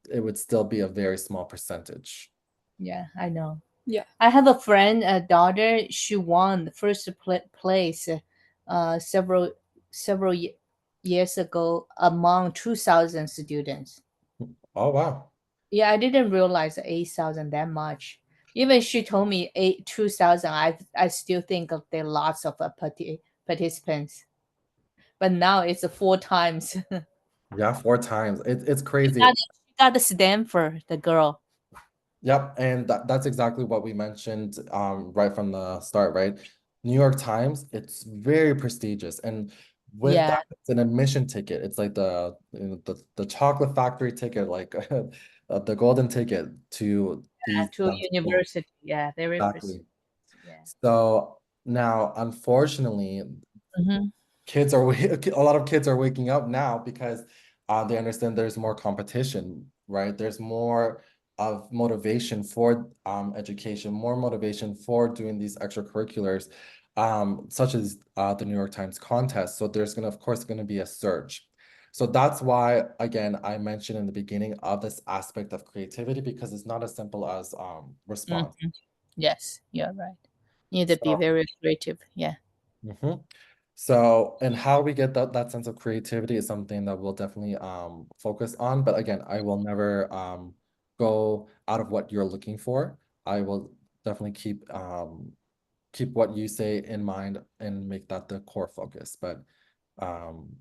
it would still be a very small percentage. Yeah, I know. Yeah. I have a friend, a daughter. She won the first place, several years ago among 2,000 students. Oh, wow. Yeah, I didn't realize 8,000 that much. Even she told me 2,000. I still think of there are lots of participants, but now it's 4 times. Yeah, 4 times. It's She crazy. got the Stanford, the girl. Yep, and that's exactly what we mentioned right from the start, right? New York Times, it's very prestigious, and with Yeah, that, it's an admission ticket. It's like the chocolate factory ticket, like the golden ticket to these to schools. university. Yeah, very Exactly. prestigious. Yeah. So now, unfortunately, kids are a lot of kids are waking up now because they understand there's more competition, right? There's more of motivation for education, more motivation for doing these extracurriculars, such as the New York Times contest. So there's of course, going to be a surge. So that's why, again, I mentioned in the beginning of this aspect of creativity, because it's not as simple as response. Yes, you're right. Need to be So, very creative. Yeah. So, and how we get that sense of creativity is something that we'll definitely focus on. But again, I will never go out of what you're looking for. I will definitely keep what you say in mind and make that the core focus. But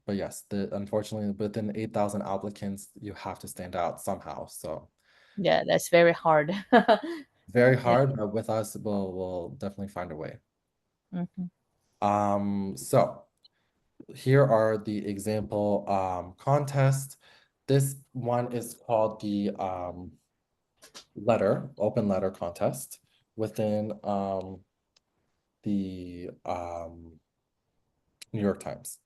yes, unfortunately within 8,000 applicants, you have to stand out somehow. So Yeah, that's very hard. very Yeah. hard, but with us, we'll definitely find a way. Mhm. So here are the example contests. This one is called the open letter contest within the New York Times.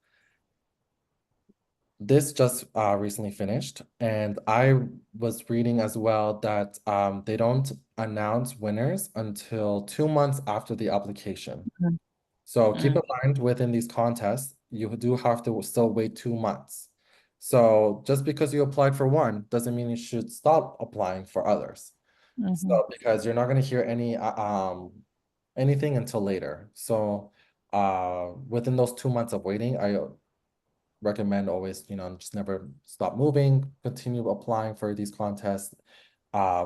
This just recently finished, and I was reading as well that they don't announce winners until 2 months after the application. So keep in mind within these contests, you do have to still wait 2 months. So just because you applied for one doesn't mean you should stop applying for others. So because you're not going to hear anything until later. So within those 2 months of waiting, I recommend always, just never stop moving, continue applying for these contests,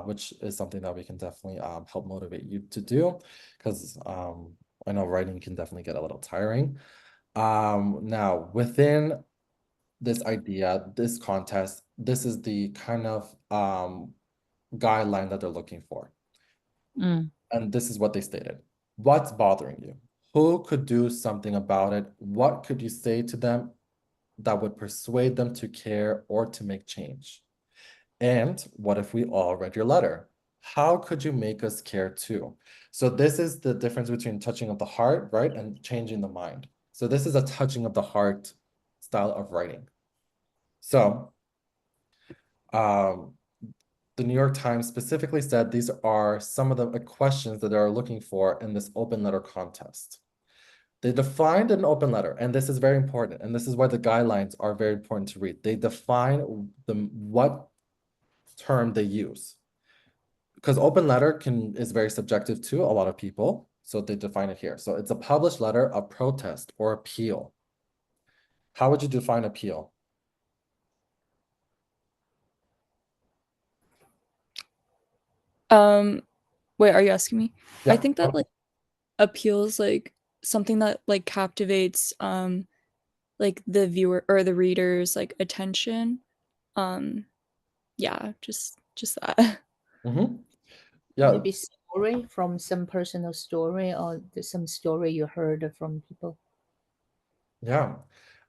which is something that we can definitely help motivate you to do, because I know writing can definitely get a little tiring. Now within this idea, this contest, this is the kind of guideline that they're looking for. Mm. And this is what they stated. What's bothering you? Who could do something about it? What could you say to them that would persuade them to care or to make change? And what if we all read your letter? How could you make us care too? So this is the difference between touching of the heart, right, and changing the mind. So this is a touching of the heart style of writing. So the New York Times specifically said these are some of the questions that they're looking for in this open letter contest. They defined an open letter, and this is very important, and this is why the guidelines are very important to read. They define what term they use, because open letter is very subjective to a lot of people, so they define it here. So it's a published letter of protest or appeal. How would you define appeal? Wait, are you asking me? I Yeah. think that like appeals like something that like captivates like the viewer or the reader's like attention. Um yeah, just that. Mm-hmm. Yeah. Maybe story from some personal story or some story you heard from people. Yeah.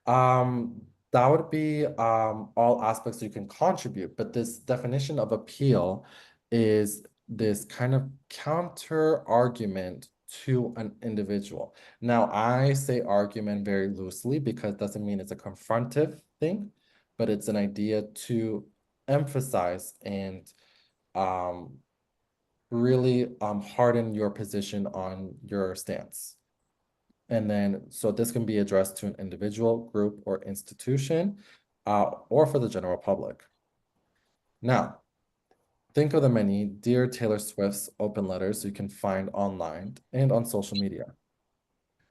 That would be all aspects you can contribute, but this definition of appeal is this kind of counter argument to an individual. Now, I say argument very loosely because it doesn't mean it's a confrontive thing, but it's an idea to emphasize and really harden your position on your stance. And then, so this can be addressed to an individual, group, or institution, or for the general public. Now, think of the many Dear Taylor Swift's open letters you can find online and on social media.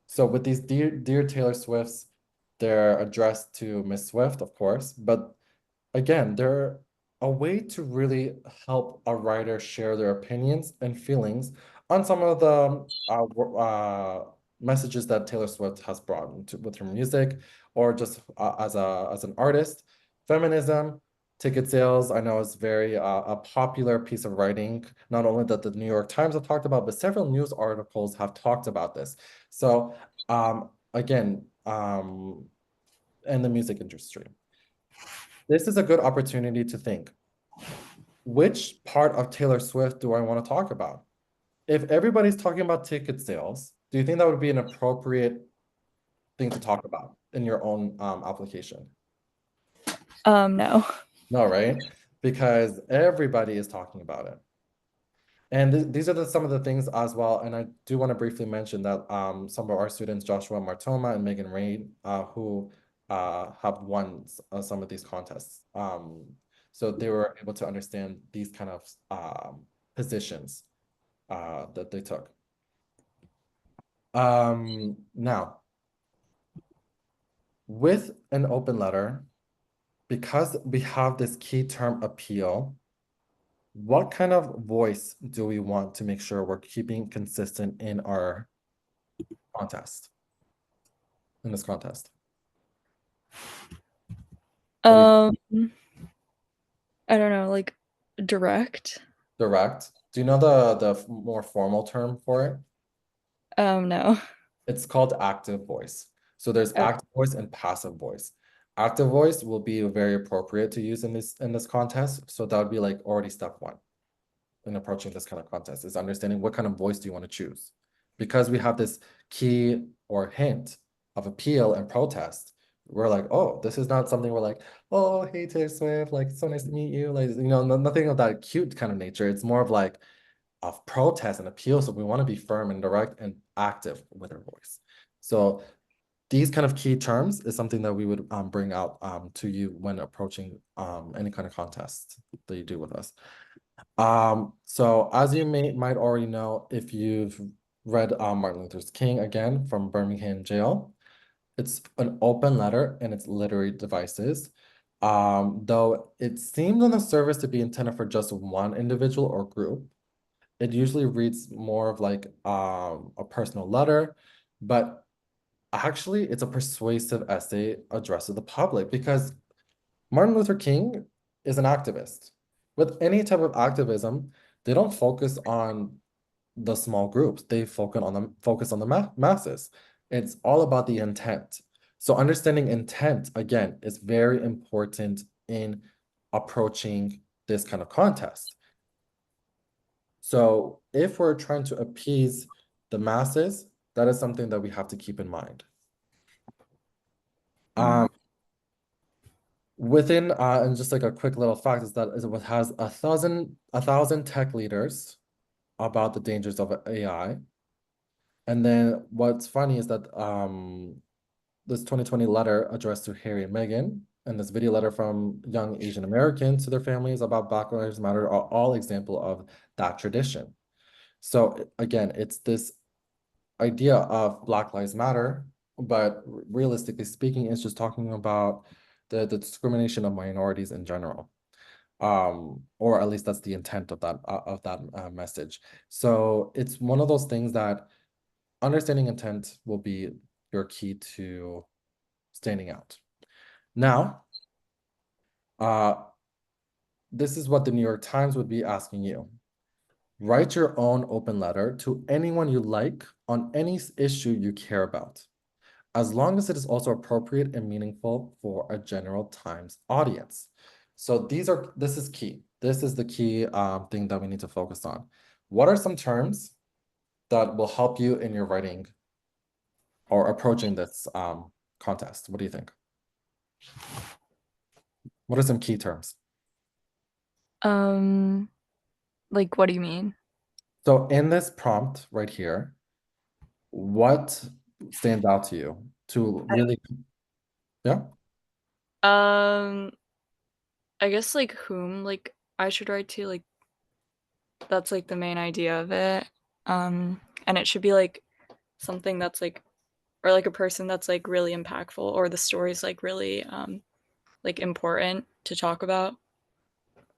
So with these Dear Taylor Swift's, they're addressed to Miss Swift, of course, but again, they're a way to really help a writer share their opinions and feelings on some of the messages that Taylor Swift has brought with her music, or just as an artist. Feminism, ticket sales, I know is very a popular piece of writing, not only that the New York Times have talked about, but several news articles have talked about this. So again, in the music industry. This is a good opportunity to think, which part of Taylor Swift do I want to talk about? If everybody's talking about ticket sales, do you think that would be an appropriate thing to talk about in your own application? No. No, right? Because everybody is talking about it. And these are some of the things as well. And I do want to briefly mention that some of our students, Joshua Martoma and Megan Rain, who have won some of these contests. So they were able to understand these kind of positions that they took. Now, with an open letter, because we have this key term appeal, what kind of voice do we want to make sure we're keeping consistent in our contest, in this contest? Um I don't know, like direct? Direct. Do you know the more formal term for it? No. It's called active voice. So there's Oh, active voice and passive voice. Active voice will be very appropriate to use in this contest. So that would be like already step one in approaching this kind of contest, is understanding what kind of voice do you want to choose. Because we have this key or hint of appeal and protest, we're like, oh, this is not something we're like, oh, hey, Taylor Swift, like, so nice to meet you. Like, nothing of that cute kind of nature. It's more of like of protest and appeal. So we want to be firm and direct and active with our voice. So these kind of key terms is something that we would bring out to you when approaching any kind of contest that you do with us. So as you might already know, if you've read Martin Luther King again from Birmingham jail. It's an open letter and it's literary devices. Though it seems on the surface to be intended for just one individual or group, it usually reads more of like a personal letter, but actually it's a persuasive essay addressed to the public because Martin Luther King is an activist. With any type of activism, they don't focus on the small groups. They focus on the masses. It's all about the intent. So understanding intent, again, is very important in approaching this kind of contest. So if we're trying to appease the masses, that is something that we have to keep in mind. Within and just like a quick little fact is that it has a thousand tech leaders about the dangers of AI. And then what's funny is that this 2020 letter addressed to Harry and Meghan and this video letter from young Asian Americans to their families about Black Lives Matter are all example of that tradition. So again, it's this idea of Black Lives Matter, but realistically speaking, it's just talking about the discrimination of minorities in general. Or at least that's the intent of that message. So it's one of those things that understanding intent will be your key to standing out. Now, this is what the New York Times would be asking you. Write your own open letter to anyone you like on any issue you care about, as long as it is also appropriate and meaningful for a general Times audience. So this is key. This is the key thing that we need to focus on. What are some terms that will help you in your writing or approaching this contest? What do you think? What are some key terms? Like, what do you mean? So in this prompt right here, what stands out to you to really, yeah? I guess like whom like I should write to, like that's like the main idea of it. And it should be like something that's like or like a person that's like really impactful or the story's like really like important to talk about.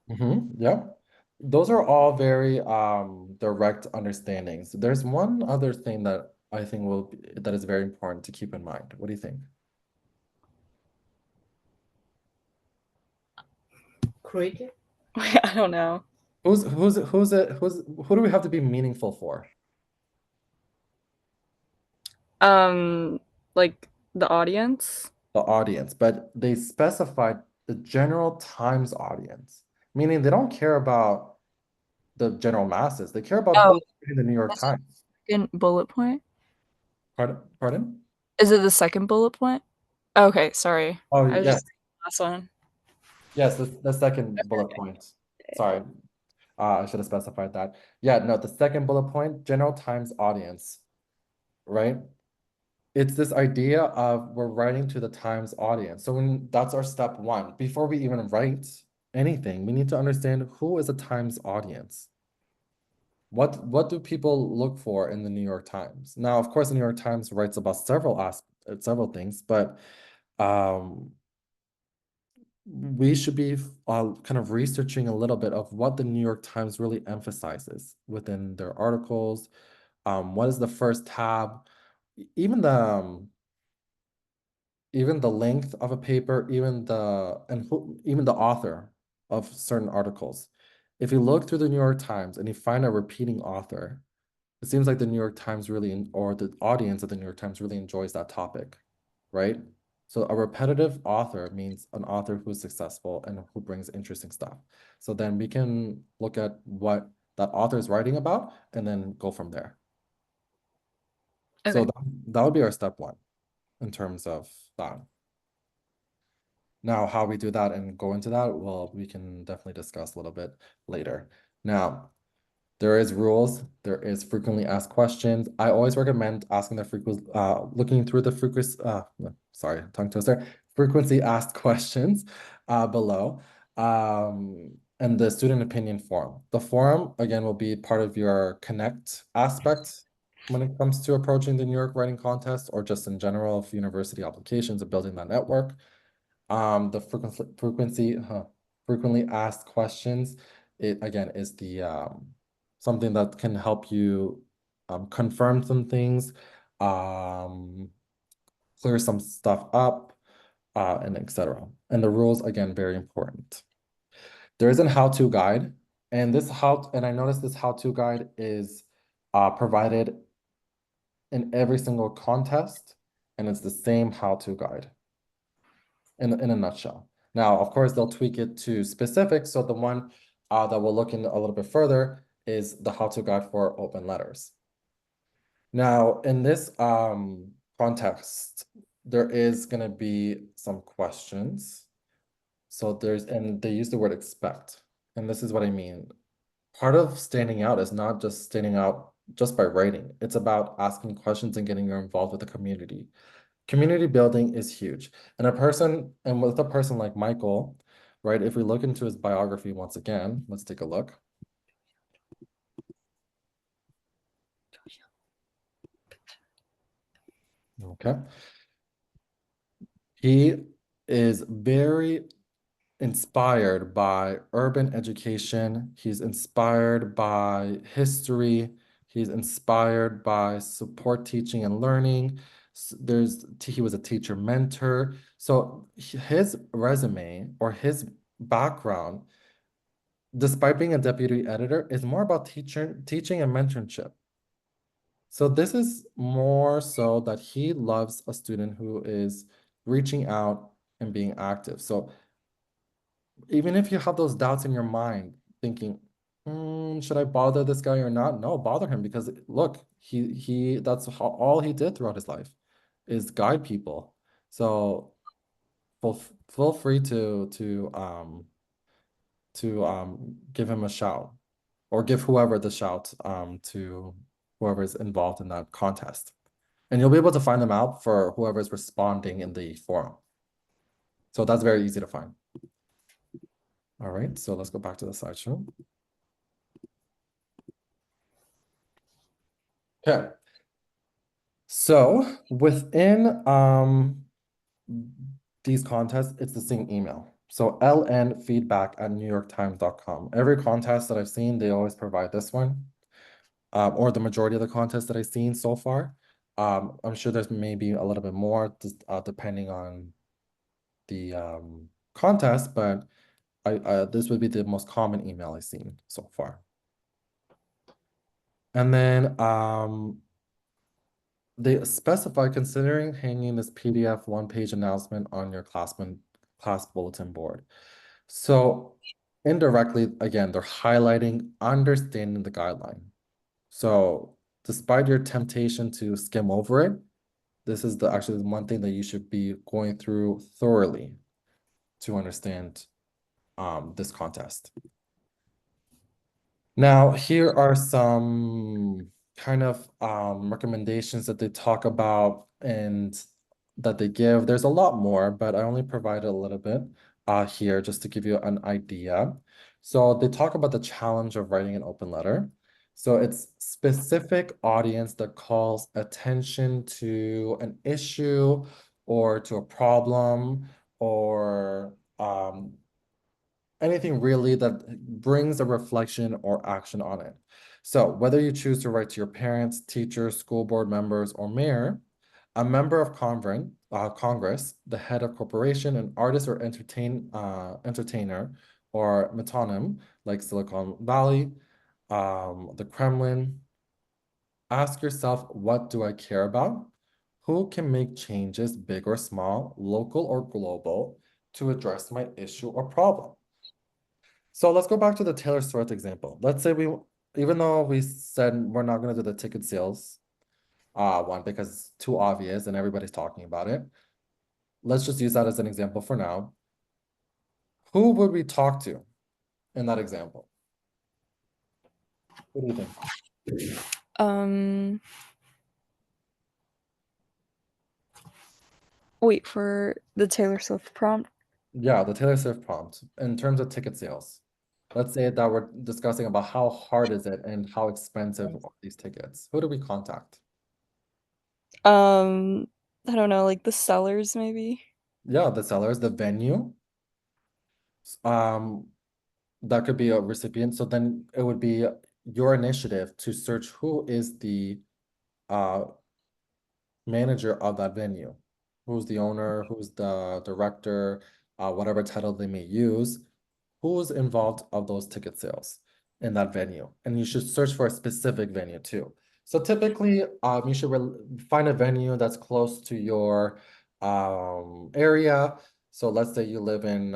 Yeah. Those are all very direct understandings. There's one other thing that I think that is very important to keep in mind. What do you think? Creative. I don't know. Who do we have to be meaningful for? Like the audience. The audience, but they specified the general Times audience, meaning they don't care about the general masses. They care about Oh, who's reading the New York is it Times. the second bullet point? Pardon? Is it the second bullet point? Okay, sorry. Oh, I was yes. just last one. Yes, the second bullet point. Sorry. I should have specified that. Yeah, no, the second bullet point, general Times audience, right? It's this idea of we're writing to the Times audience. So that's our step one. Before we even write anything, we need to understand who is a Times audience. What do people look for in the New York Times? Now, of course, the New York Times writes about several things, but we should be kind of researching a little bit of what the New York Times really emphasizes within their articles. What is the first tab? Even the length of a paper, even the author of certain articles. If you look through the New York Times and you find a repeating author, it seems like the New York Times or the audience of the New York Times really enjoys that topic, right? So a repetitive author means an author who's successful and who brings interesting stuff. So then we can look at what that author is writing about and then go from there. So Okay. that would be our step one in terms of that. Now, how we do that and go into that, well, we can definitely discuss a little bit later. Now, there is rules. There is frequently asked questions. I always recommend asking looking through the tongue twister, frequency asked questions below, and the student opinion forum. The forum, again, will be part of your Connect aspect when it comes to approaching the New York Writing Contest or just in general of university applications and building that network. The frequently asked questions, it again is the something that can help you confirm some things, clear some stuff up, and etc. And the rules, again, very important. There is a how-to guide, and I noticed this how-to guide is provided in every single contest, and it's the same how-to guide in a nutshell. Now, of course, they'll tweak it to specifics. So the one that we'll look in a little bit further is the how-to guide for open letters. Now, in this context, there is going to be some questions. So and they use the word expect. And this is what I mean. Part of standing out is not just standing out just by writing. It's about asking questions and getting involved with the community. Community building is huge. And with a person like Michael, right? If we look into his biography once again, let's take a look. Okay. He is very inspired by urban education. He's inspired by history. He's inspired by support teaching and learning. He was a teacher mentor. So his resume or his background, despite being a deputy editor, is more about teaching and mentorship. So this is more so that he loves a student who is reaching out and being active. So even if you have those doubts in your mind, thinking, should I bother this guy or not? No, bother him because look, that's all he did throughout his life is guide people. So feel free to give him a shout or give whoever the shout to whoever is involved in that contest. And you'll be able to find them out for whoever's responding in the forum. So that's very easy to find. All right, so let's go back to the slideshow. Okay. So within these contests, it's the same email. So lnfeedback@newyorktimes.com. Every contest that I've seen, they always provide this one, or the majority of the contests that I've seen so far. I'm sure there's maybe a little bit more depending on the contest, but this would be the most common email I've seen so far. And then they specify considering hanging this PDF one-page announcement on your class bulletin board. So indirectly, again, they're highlighting understanding the guideline. So despite your temptation to skim over it, this is actually the one thing that you should be going through thoroughly to understand this contest. Now, here are some kind of recommendations that they talk about and that they give. There's a lot more, but I only provided a little bit here just to give you an idea. So they talk about the challenge of writing an open letter. So it's specific audience that calls attention to an issue or to a problem or anything really that brings a reflection or action on it. So whether you choose to write to your parents, teachers, school board members, or mayor, a member of Congress, the head of corporation, an artist or entertainer, or metonym like Silicon Valley, the Kremlin, ask yourself, what do I care about? Who can make changes, big or small, local or global, to address my issue or problem? So let's go back to the Taylor Swift example. Let's say even though we said we're not going to do the ticket sales one because it's too obvious and everybody's talking about it. Let's just use that as an example for now. Who would we talk to in that example? What do you think? Wait, for the Taylor Swift prompt? Yeah, the Taylor Swift prompt in terms of ticket sales. let's say that we're discussing about how hard is it and how expensive are these tickets. Who do we contact? I don't know, like the sellers maybe. Yeah, the sellers, the venue. Um, that could be a recipient. So then it would be your initiative to search who is the uh manager of that venue. Who's the owner, who's the director, whatever title they may use, who's involved of those ticket sales in that venue. And you should search for a specific venue too. So typically, you should find a venue that's close to your area. So let's say you live in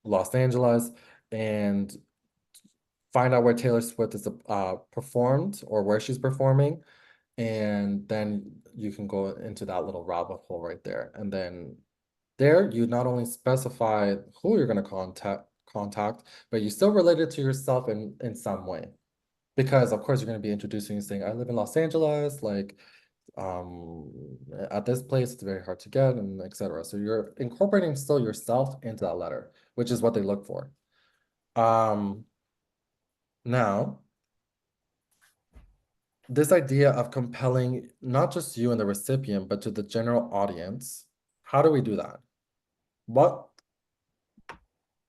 Los Angeles and find out where Taylor Swift is performed or where she's performing, and then you can go into that little rabbit hole right there. And then there you not only specify who you're going to contact, but you still relate it to yourself in some way. Because of course you're going to be introducing saying, I live in Los Angeles, like um at this place it's very hard to get, and etc. So you're incorporating still yourself into that letter, which is what they look for. Now this idea of compelling not just you and the recipient, but to the general audience, how do we do that? What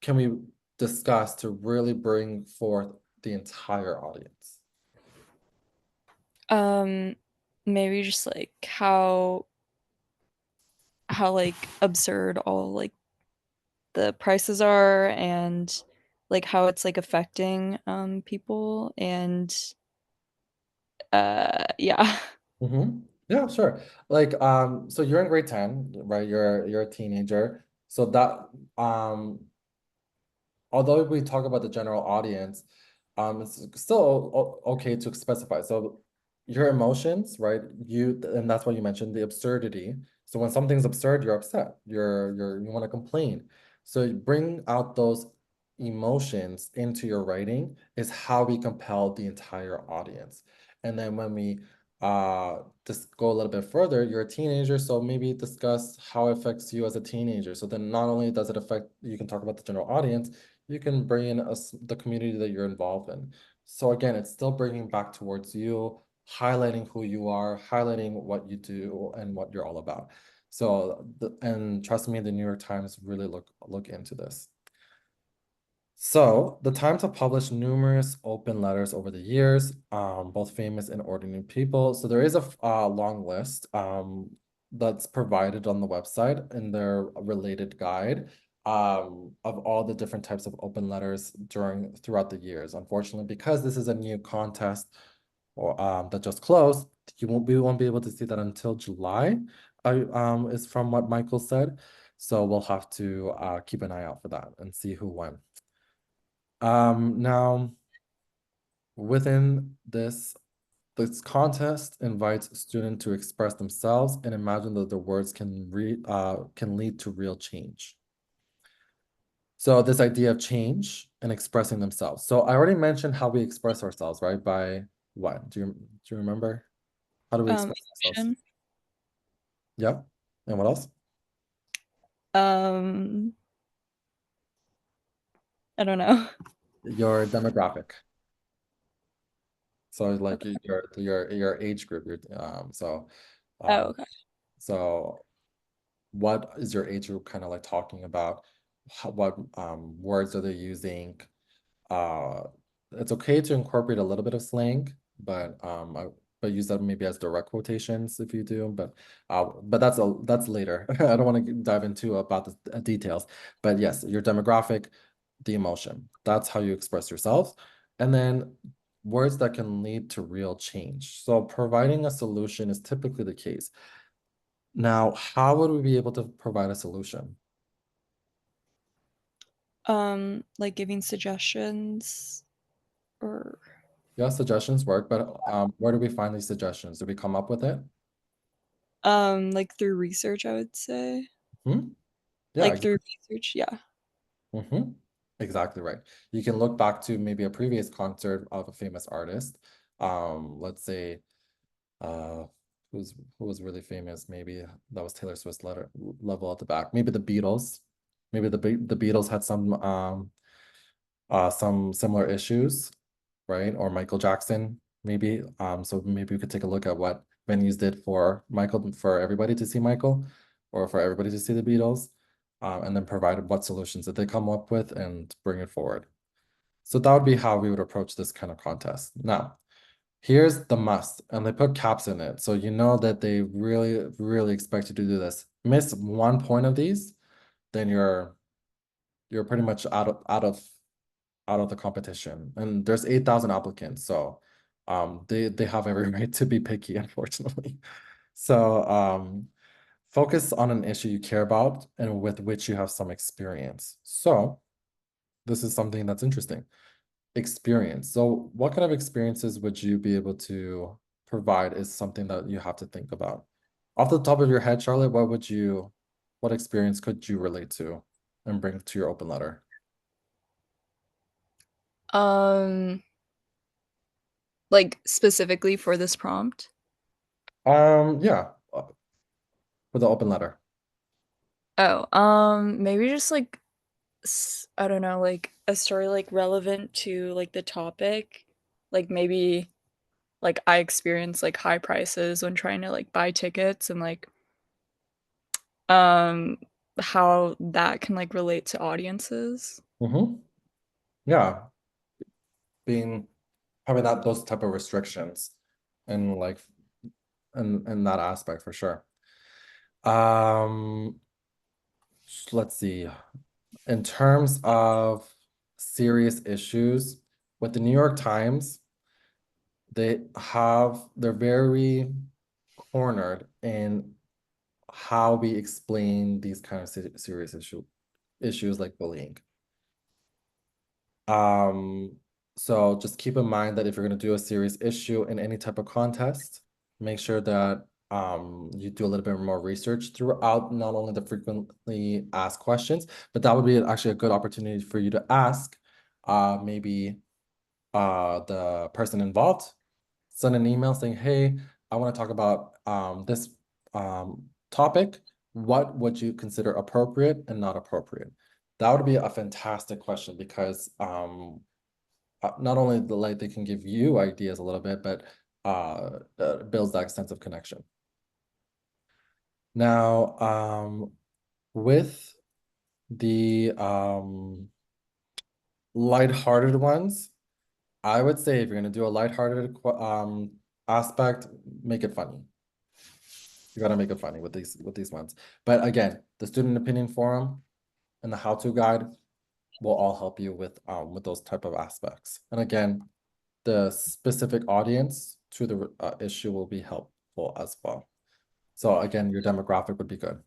can we discuss to really bring forth the entire audience? Maybe just like how like absurd all like the prices are, and like how it's like affecting people, and yeah. Yeah, sure. Like, so you're in grade 10, right? You're a teenager. So that although we talk about the general audience, it's still okay to specify. So your emotions, right? And that's what you mentioned, the absurdity. So when something's absurd, you're upset. You want to complain. So you bring out those emotions into your writing is how we compel the entire audience. And then when we just go a little bit further, you're a teenager, so maybe discuss how it affects you as a teenager. So then not only does it affect, you can talk about the general audience, you can bring in the community that you're involved in. So again, it's still bringing back towards you, highlighting who you are, highlighting what you do and what you're all about. So, and trust me, the New York Times really look into this. So the Times have published numerous open letters over the years, both famous and ordinary people. So there is a long list that's provided on the website in their related guide of all the different types of open letters throughout the years. Unfortunately, because this is a new contest or that just closed, we won't be able to see that until July. Is from what Michael said. So we'll have to keep an eye out for that and see who won. Now within this contest invites students to express themselves and imagine that the words can lead to real change. So this idea of change and expressing themselves. So I already mentioned how we express ourselves, right? By what? Do you remember? How do we express ourselves? Emotion. Yeah. And what else? um I don't know. Your demographic. So like your age group, Oh, um okay. so what is your age group kind of like talking about? What words are they using? Uh, it's okay to incorporate a little bit of slang, but use that maybe as direct quotations if you do. But that's later. I don't want to dive into about the details. But yes, your demographic, the emotion. That's how you express yourself, and then words that can lead to real change. So providing a solution is typically the case. Now, how would we be able to provide a solution? Like giving suggestions, or Yeah, suggestions work, but where do we find these suggestions? Do we come up with it? like through research, I would say. Hmm? Yeah, Like through research, yeah. hmm. Exactly right. You can look back to maybe a previous concert of a famous artist. Let's say uh who was really famous, maybe that was Taylor Swift's level at the back. Maybe the Beatles. Maybe the Beatles had some some similar issues, right? Or Michael Jackson, maybe. So maybe we could take a look at what venues did for Michael, for everybody to see Michael, or for everybody to see the Beatles, and then provide what solutions that they come up with and bring it forward. So that would be how we would approach this kind of contest. Now, here's the must, and they put caps in it. So you know that they really, really expect you to do this. Miss 1 point of these, then you're pretty much out of the competition. And there's 8,000 applicants, so they have every right to be picky, unfortunately. So focus on an issue you care about and with which you have some experience. So this is something that's interesting. Experience. So what kind of experiences would you be able to provide is something that you have to think about. Off the top of your head, Charlotte, what experience could you relate to and bring to your open letter? Like specifically for this prompt? Yeah, for the open letter. Oh, maybe just like I don't know, like a story like relevant to like the topic. Like maybe like I experience like high prices when trying to like buy tickets and like um how that can like relate to audiences. Yeah, being having those type of restrictions and like in that aspect for sure. Um, let's see. In terms of serious issues with the New York Times, they're very cornered in how we explain these kind of serious issues like bullying. So just keep in mind that if you're going to do a serious issue in any type of contest, make sure that you do a little bit more research throughout not only the frequently asked questions, but that would be actually a good opportunity for you to ask maybe the person involved, send an email saying, hey, I want to talk about this topic. What would you consider appropriate and not appropriate? That would be a fantastic question because not only they can give you ideas a little bit, but builds that extensive connection. Now, with the lighthearted ones, I would say if you're gonna do a lighthearted aspect, make it funny. You gotta make it funny with these ones. But again, the student opinion forum and the how-to guide will all help you with those type of aspects. And again, the specific audience to the issue will be helpful as well. So again, your demographic would be good.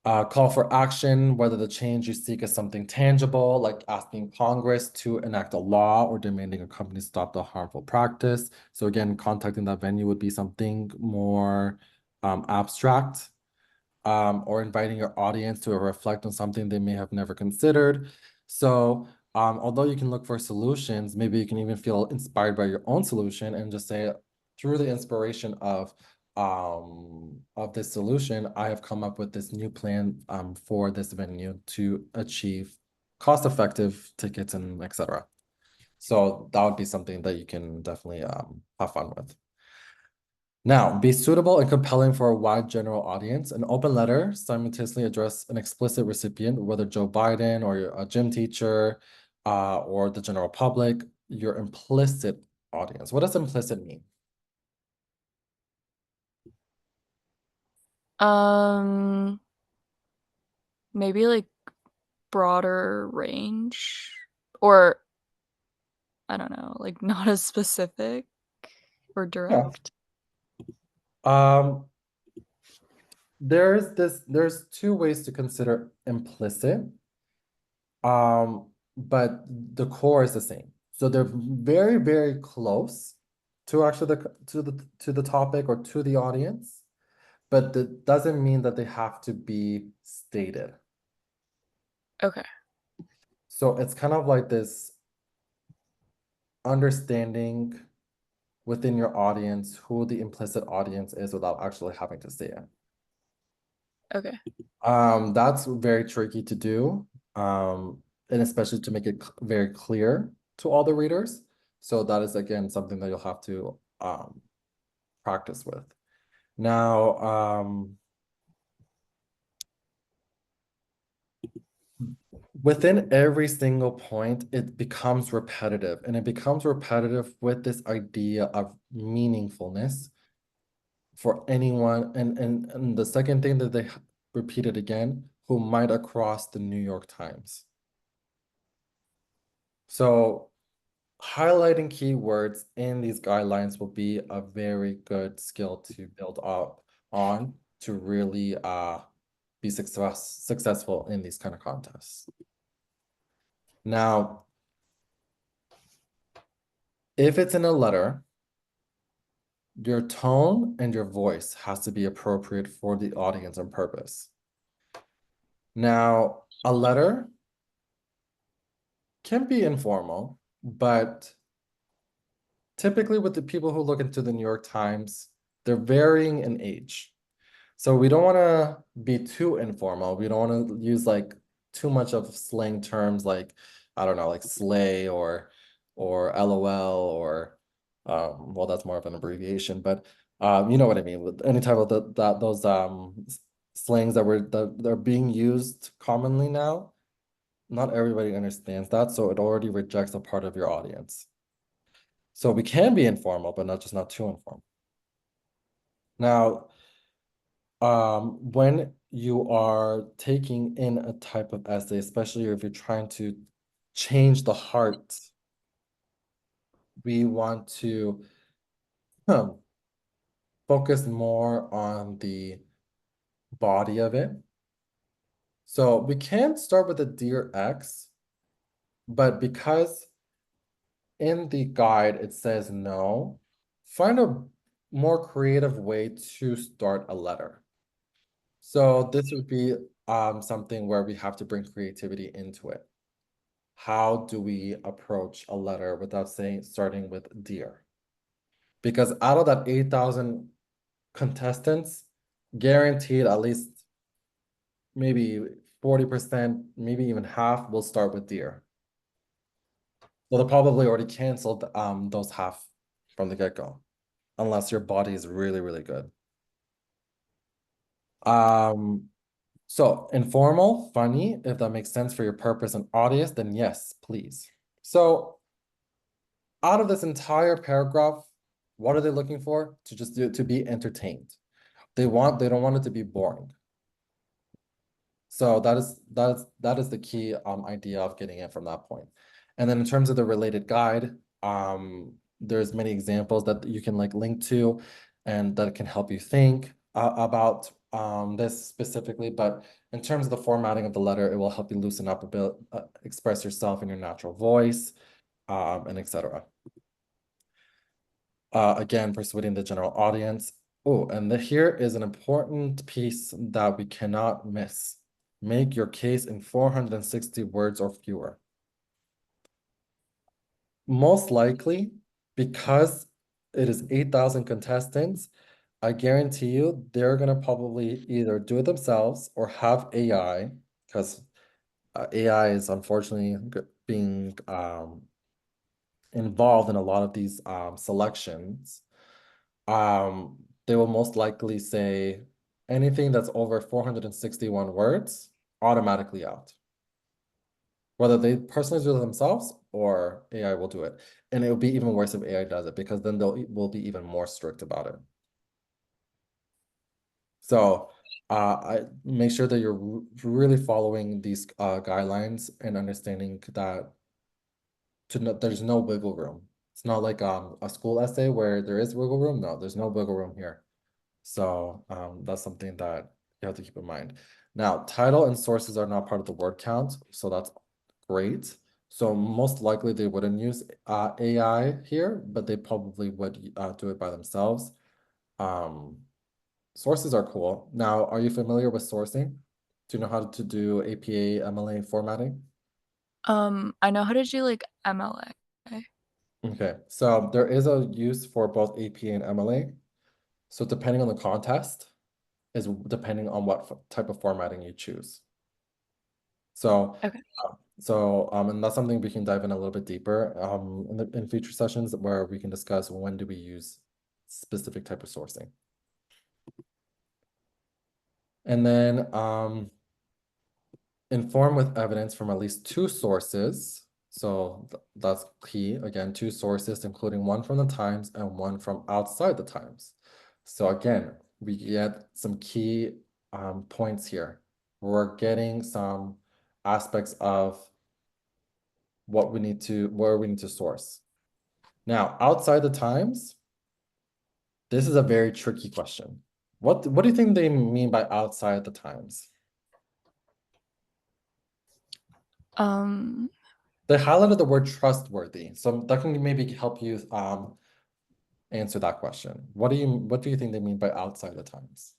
Call for action, whether the change you seek is something tangible, like asking Congress to enact a law or demanding a company stop the harmful practice. So again, contacting that venue would be something more abstract, or inviting your audience to reflect on something they may have never considered. So although you can look for solutions, maybe you can even feel inspired by your own solution and just say, through the inspiration of this solution, I have come up with this new plan for this venue to achieve cost-effective tickets and etc. So that would be something that you can definitely have fun with. Now, be suitable and compelling for a wide general audience. An open letter simultaneously address an explicit recipient, whether Joe Biden or a gym teacher or the general public, your implicit audience. What does implicit mean? Maybe like broader range or I don't know, like not as specific or Yeah. direct. Um, there's two ways to consider implicit, but the core is the same. So they're very, very close to actually to the topic or to the audience, but that doesn't mean that they have to be stated. Okay. So it's kind of like this understanding within your audience who the implicit audience is without actually having to say it. Okay. That's very tricky to do. and especially to make it very clear to all the readers. So that is again something that you'll have to practice with. Now, within every single point, it becomes repetitive, and it becomes repetitive with this idea of meaningfulness for anyone. And the second thing that they repeated again, who might across the New York Times. So highlighting keywords in these guidelines will be a very good skill to build up on to really be successful in these kind of contests. Now, if it's in a letter, your tone and your voice has to be appropriate for the audience and purpose. Now, a letter can be informal, but typically with the people who look into the New York Times, they're varying in age. So we don't want to be too informal. We don't want to use like too much of slang terms like, I don't know, like slay or LOL or well, that's more of an abbreviation, but you know what I mean, with any type of those slangs that are being used commonly now. Not everybody understands that, so it already rejects a part of your audience. So we can be informal, but not too informal. Now, when you are taking in a type of essay, especially if you're trying to change the heart, we want to focus more on the body of it. So we can start with a Dear X, but because in the guide it says no, find a more creative way to start a letter. So this would be something where we have to bring creativity into it. How do we approach a letter without starting with dear? Because out of that 8,000 contestants, guaranteed at least maybe 40%, maybe even half will start with dear. So they'll probably already canceled those half from the get-go, unless your body is really, really good. So informal, funny, if that makes sense for your purpose and audience, then yes, please. So out of this entire paragraph, what are they looking for? To be entertained. They don't want it to be boring. So that is the key idea of getting it from that point. And then in terms of the related guide, there's many examples that you can like link to and that can help you think about this specifically. But in terms of the formatting of the letter, it will help you loosen up a bit, express yourself in your natural voice, and etc. Again, persuading the general audience. Oh, and here is an important piece that we cannot miss. Make your case in 460 words or fewer. Most likely, because it is 8,000 contestants, I guarantee you they're going to probably either do it themselves or have AI, because AI is unfortunately being involved in a lot of these selections. They will most likely say anything that's over 461 words automatically out. Whether they personally do it themselves or AI will do it. And it will be even worse if AI does it, because then will be even more strict about it. So I make sure that you're really following these guidelines and understanding that there's no wiggle room. It's not like a school essay where there is wiggle room. No, there's no wiggle room here. So that's something that you have to keep in mind. Now, title and sources are not part of the word count, so that's great. So most likely they wouldn't use AI here, but they probably would do it by themselves. Sources are cool. Now, are you familiar with sourcing? Do you know how to do APA, MLA formatting? I know how to do like MLA. Okay, so there is a use for both APA and MLA. So depending on the contest is depending on what type of formatting you choose. So, Okay. and that's something we can dive in a little bit deeper in future sessions where we can discuss when do we use specific type of sourcing. And then inform with evidence from at least two sources. So that's key. Again, two sources, including one from the Times and one from outside the Times. So again, we get some key points here. We're getting some aspects of where we need to source. Now, outside the Times, this is a very tricky question. What do you think they mean by outside the Times? Um, They highlighted the word trustworthy, so that can maybe help you answer that question. What do you think they mean by outside the Times?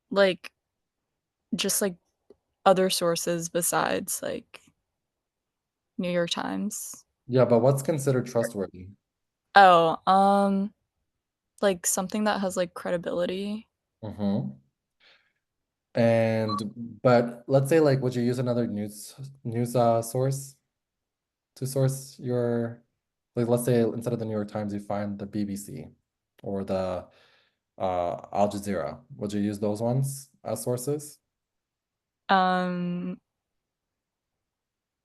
like just like other sources besides like New York Times. Yeah, but what's considered trustworthy? Oh, like something that has like credibility. Mm-hmm. But let's say like, would you use another news source to source your, like, let's say instead of the New York Times, you find the BBC or the Al Jazeera. Would you use those ones as sources? Um,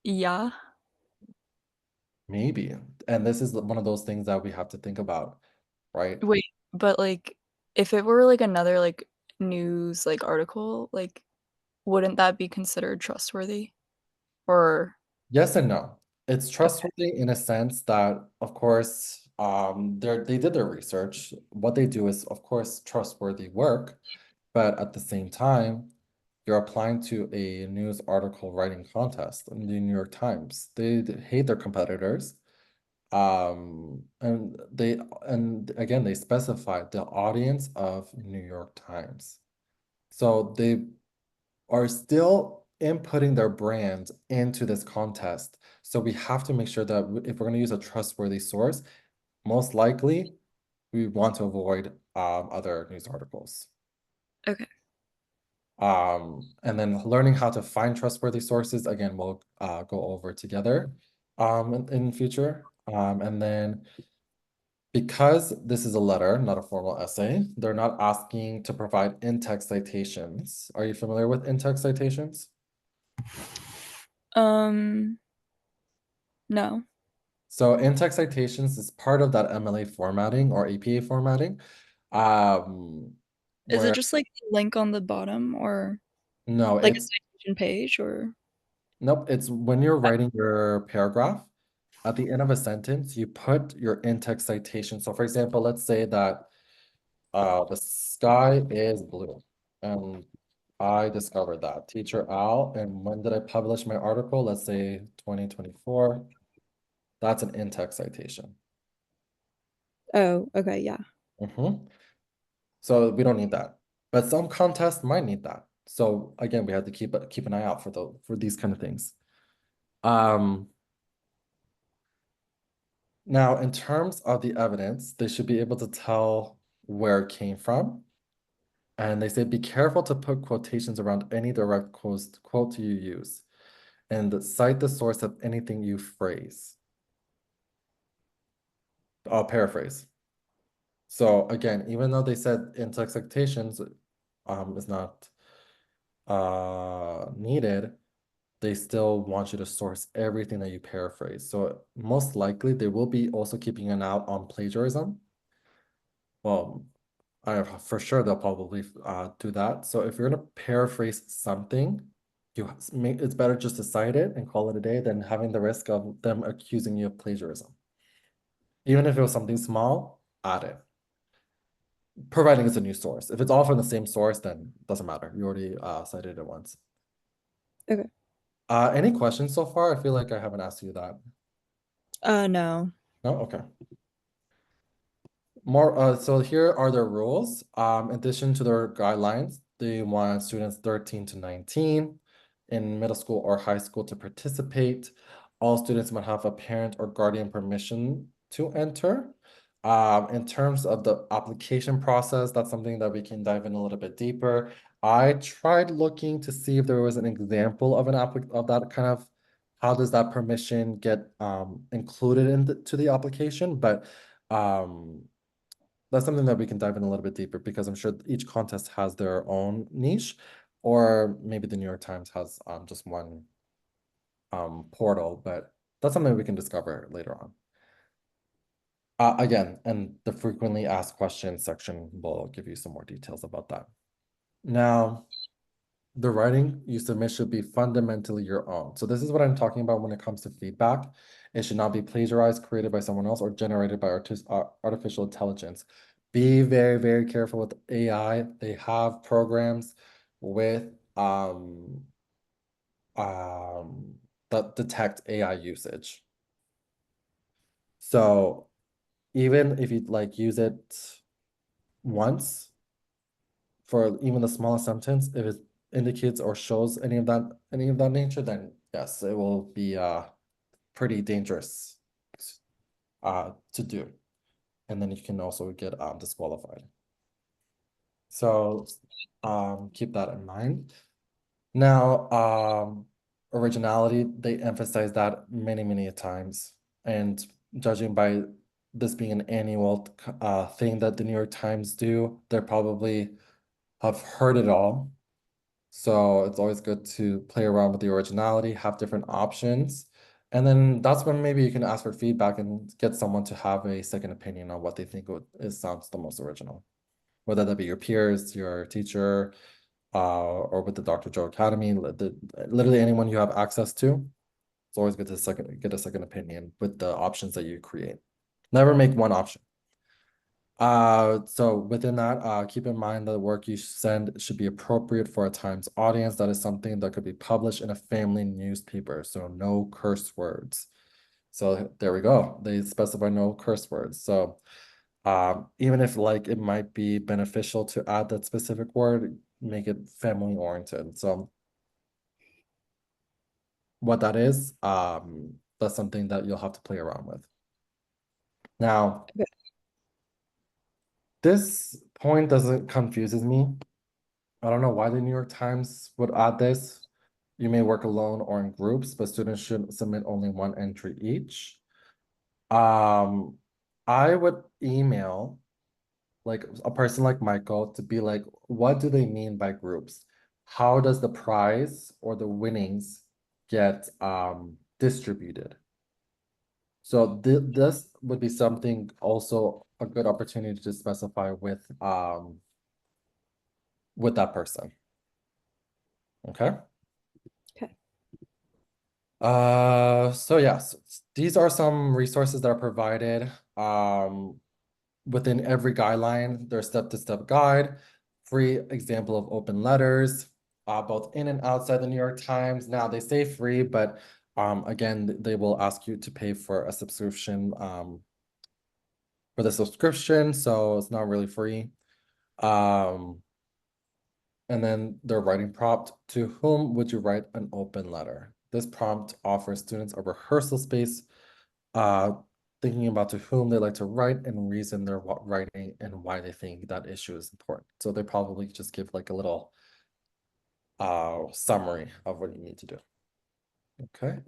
yeah. Maybe. And this is one of those things that we have to think about, right? Wait, but like if it were like another like news like article, like wouldn't that be considered trustworthy? Or Yes and no. It's okay. trustworthy in a sense that, of course, they did their research. What they do is, of course, trustworthy work, but at the same time, you're applying to a news article writing contest in the New York Times. They hate their competitors. And again, they specified the audience of New York Times. So they are still inputting their brand into this contest. So we have to make sure that if we're going to use a trustworthy source, most likely we want to avoid other news articles. Okay. And then learning how to find trustworthy sources, again, we'll go over together in future. And then because this is a letter, not a formal essay, they're not asking to provide in-text citations. Are you familiar with in-text citations? Um, no. So in-text citations is part of that MLA formatting or APA formatting. Um, Is it where just like the link on the bottom or no, like a it's citation page or nope, it's when you're writing your paragraph, at the end of a sentence, you put your in-text citation. So for example, let's say that the sky is blue. And I discovered that. Teacher Al, and when did I publish my article? Let's say 2024. That's an in-text citation. Oh, okay, yeah. Mhm. So we don't need that. But some contests might need that. So again, we have to keep an eye out for these kind of things. Um, Now, in terms of the evidence, they should be able to tell where it came from. And they say, be careful to put quotations around any direct quote you use and cite the source of anything you phrase. I'll paraphrase. So again, even though they said in-text citations is not needed, they still want you to source everything that you paraphrase. So most likely they will be also keeping an eye out on plagiarism. Well, for sure they'll probably do that. So if you're gonna paraphrase something, it's better just to cite it and call it a day than having the risk of them accusing you of plagiarism. Even if it was something small, add it. Providing it's a new source. If it's all from the same source, then it doesn't matter. You already cited it once. Okay. Any questions so far? I feel like I haven't asked you that. No. No? Okay. So here are their rules. In addition to their guidelines, they want students 13 to 19 in middle school or high school to participate. All students must have a parent or guardian permission to enter. In terms of the application process, that's something that we can dive in a little bit deeper. I tried looking to see if there was an example of of that kind of how does that permission get included into the application, but that's something that we can dive in a little bit deeper because I'm sure each contest has their own niche, or maybe the New York Times has just one portal, but that's something we can discover later on. Again, and the frequently asked questions section will give you some more details about that. Now, the writing you submit should be fundamentally your own. So this is what I'm talking about when it comes to feedback. It should not be plagiarized, created by someone else, or generated by artificial intelligence. Be very, very careful with AI. They have programs with that detect AI usage. So even if you like use it once for even the smallest sentence, if it indicates or shows any of that nature, then yes, it will be pretty dangerous to do. And then you can also get disqualified. So keep that in mind. Now, originality, they emphasize that many, many times. And judging by this being an annual thing that the New York Times do, they probably have heard it all. So it's always good to play around with the originality, have different options. And then that's when maybe you can ask for feedback and get someone to have a second opinion on what they think sounds the most original. Whether that be your peers, your teacher, or with the Dr. Joe Academy, literally anyone you have access to. It's always good to get a second opinion with the options that you create. Never make one option. So within that, keep in mind that the work you send should be appropriate for a Times audience. That is something that could be published in a family newspaper. So no curse words. So there we go. They specify no curse words. So even if like it might be beneficial to add that specific word, make it family oriented. So what that is, that's something that you'll have to play around with. Now, Okay. this point doesn't confuses me. I don't know why the New York Times would add this. You may work alone or in groups, but students should submit only one entry each. I would email like a person like Michael to be like, what do they mean by groups? How does the prize or the winnings get distributed? So this would be something also a good opportunity to specify with that person. Okay. Okay. So yes, these are some resources that are provided within every guideline. There's step-to-step guide, free example of open letters, both in and outside the New York Times. Now they say free, but again, they will ask you to pay for a subscription for the subscription, so it's not really free. And then their writing prompt, to whom would you write an open letter? This prompt offers students a rehearsal space, thinking about to whom they like to write and reason their writing and why they think that issue is important. So they probably just give like a little summary of what you need to do. Okay.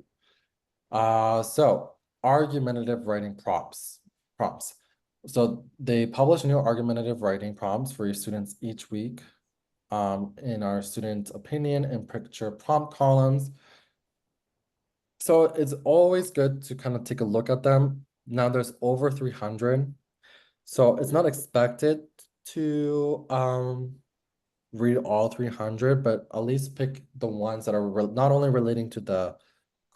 So argumentative writing prompts. So they publish new argumentative writing prompts for your students each week in our student opinion and picture prompt columns. So it's always good to kind of take a look at them. Now there's over 300. So it's not expected to read all 300, but at least pick the ones that are not only relating to the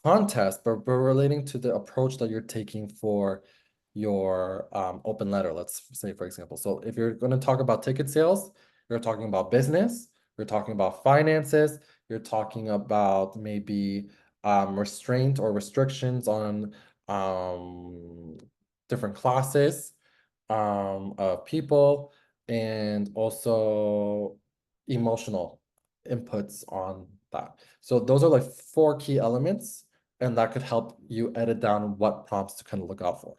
contest, but relating to the approach that you're taking for your open letter, let's say, for example. So if you're going to talk about ticket sales, you're talking about business, you're talking about finances, you're talking about maybe restraint or restrictions on different classes of people, and also emotional inputs on that. So those are like 4 key elements, and that could help you edit down what prompts to kind of look out for.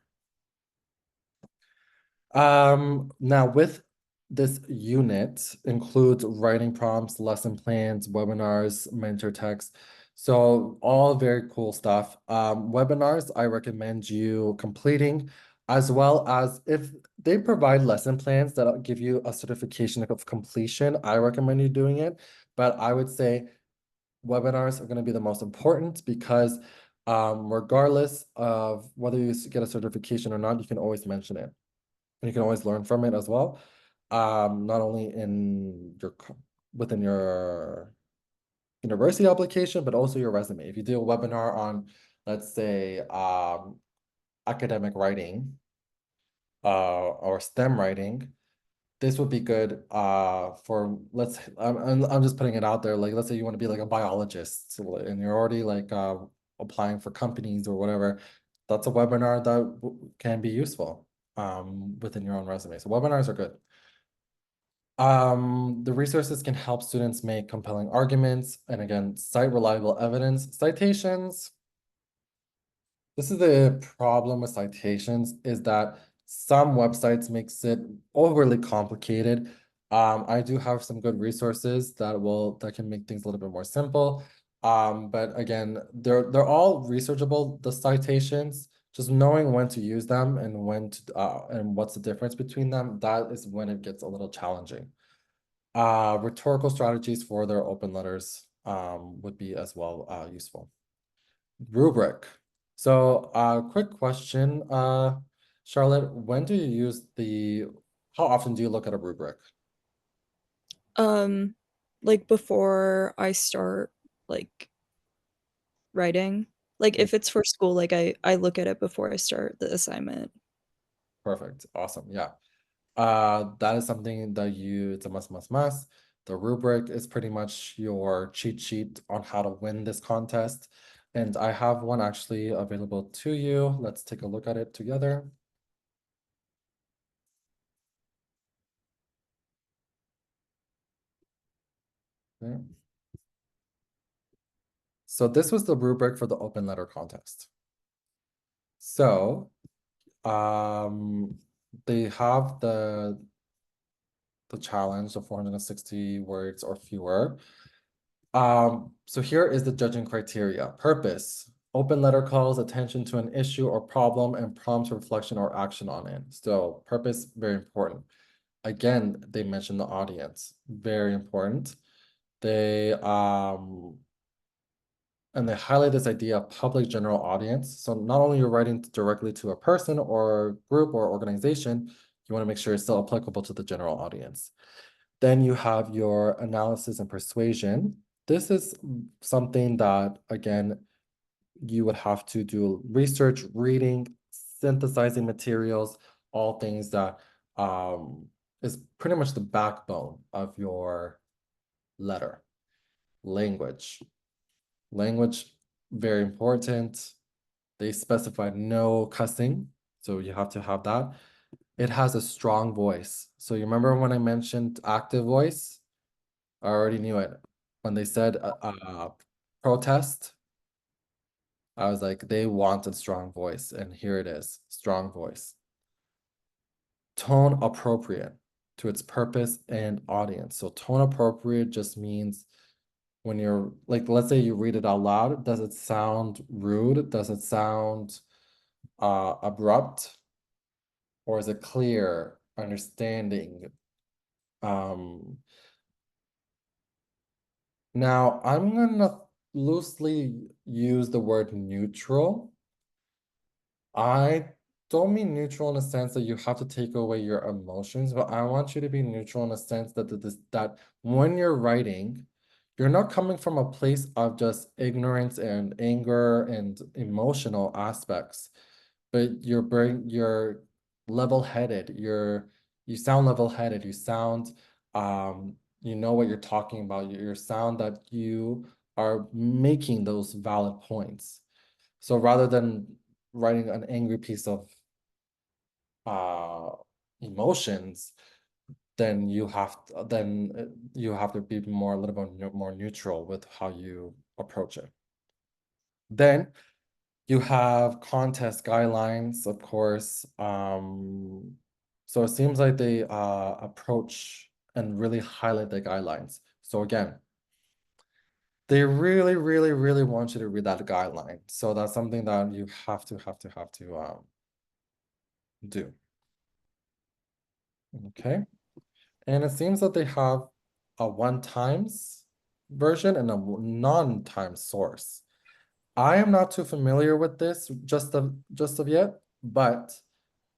Now with this unit includes writing prompts, lesson plans, webinars, mentor text. So all very cool stuff. Webinars, I recommend you completing, as well as if they provide lesson plans that'll give you a certification of completion, I recommend you doing it. But I would say webinars are going to be the most important because regardless of whether you get a certification or not, you can always mention it. And you can always learn from it as well. Not only in your within your university application, but also your resume. If you do a webinar on, let's say, academic writing, or STEM writing, this would be good for I'm just putting it out there, like let's say you want to be like a biologist and you're already like applying for companies or whatever. That's a webinar that can be useful within your own resume. So webinars are good. The resources can help students make compelling arguments and again cite reliable evidence. Citations, this is the problem with citations, is that some websites makes it overly complicated. I do have some good resources that can make things a little bit more simple. But again, they're all researchable, the citations. Just knowing when to use them and when to and what's the difference between them, that is when it gets a little challenging. Rhetorical strategies for their open letters would be as well useful. Rubric. So, quick question, Charlotte, when do you use how often do you look at a rubric? Like before I start like writing. Like if it's for school, like I look at it before I start the assignment. Perfect. Awesome. Yeah. That is something that it's a must. The rubric is pretty much your cheat sheet on how to win this contest. And I have one actually available to you. Let's take a look at it together. Okay. So this was the rubric for the open letter contest. So they have the challenge of 460 words or fewer. So here is the judging criteria. Purpose: open letter calls attention to an issue or problem and prompts reflection or action on it. So purpose, very important. Again, they mention the audience, very important. And they highlight this idea of public general audience. So not only you're writing directly to a person or group or organization, you want to make sure it's still applicable to the general audience. Then you have your analysis and persuasion. This is something that, again, you would have to do research, reading, synthesizing materials, all things that is pretty much the backbone of your letter. Language. Language, very important. They specified no cussing, so you have to have that. It has a strong voice. So you remember when I mentioned active voice? I already knew it. When they said protest, I was like, they wanted strong voice, and here it is, strong voice. Tone appropriate to its purpose and audience. So tone appropriate just means when you're like, let's say you read it out loud, does it sound rude? Does it sound abrupt? Or is it clear, understanding? Now I'm gonna loosely use the word neutral. I don't mean neutral in the sense that you have to take away your emotions, but I want you to be neutral in the sense that when you're writing, you're not coming from a place of just ignorance and anger and emotional aspects, but you're level-headed. You sound level-headed. You sound you know what you're talking about. You sound that you are making those valid points. So rather than writing an angry piece of uh emotions, then you have to be more a little bit more neutral with how you approach it. Then you have contest guidelines, of course. So it seems like they approach and really highlight the guidelines. So again, they really, really, really want you to read that guideline. So that's something that you have to do. Okay. And it seems that they have a one times version and a non-times source. I am not too familiar with this just of yet, but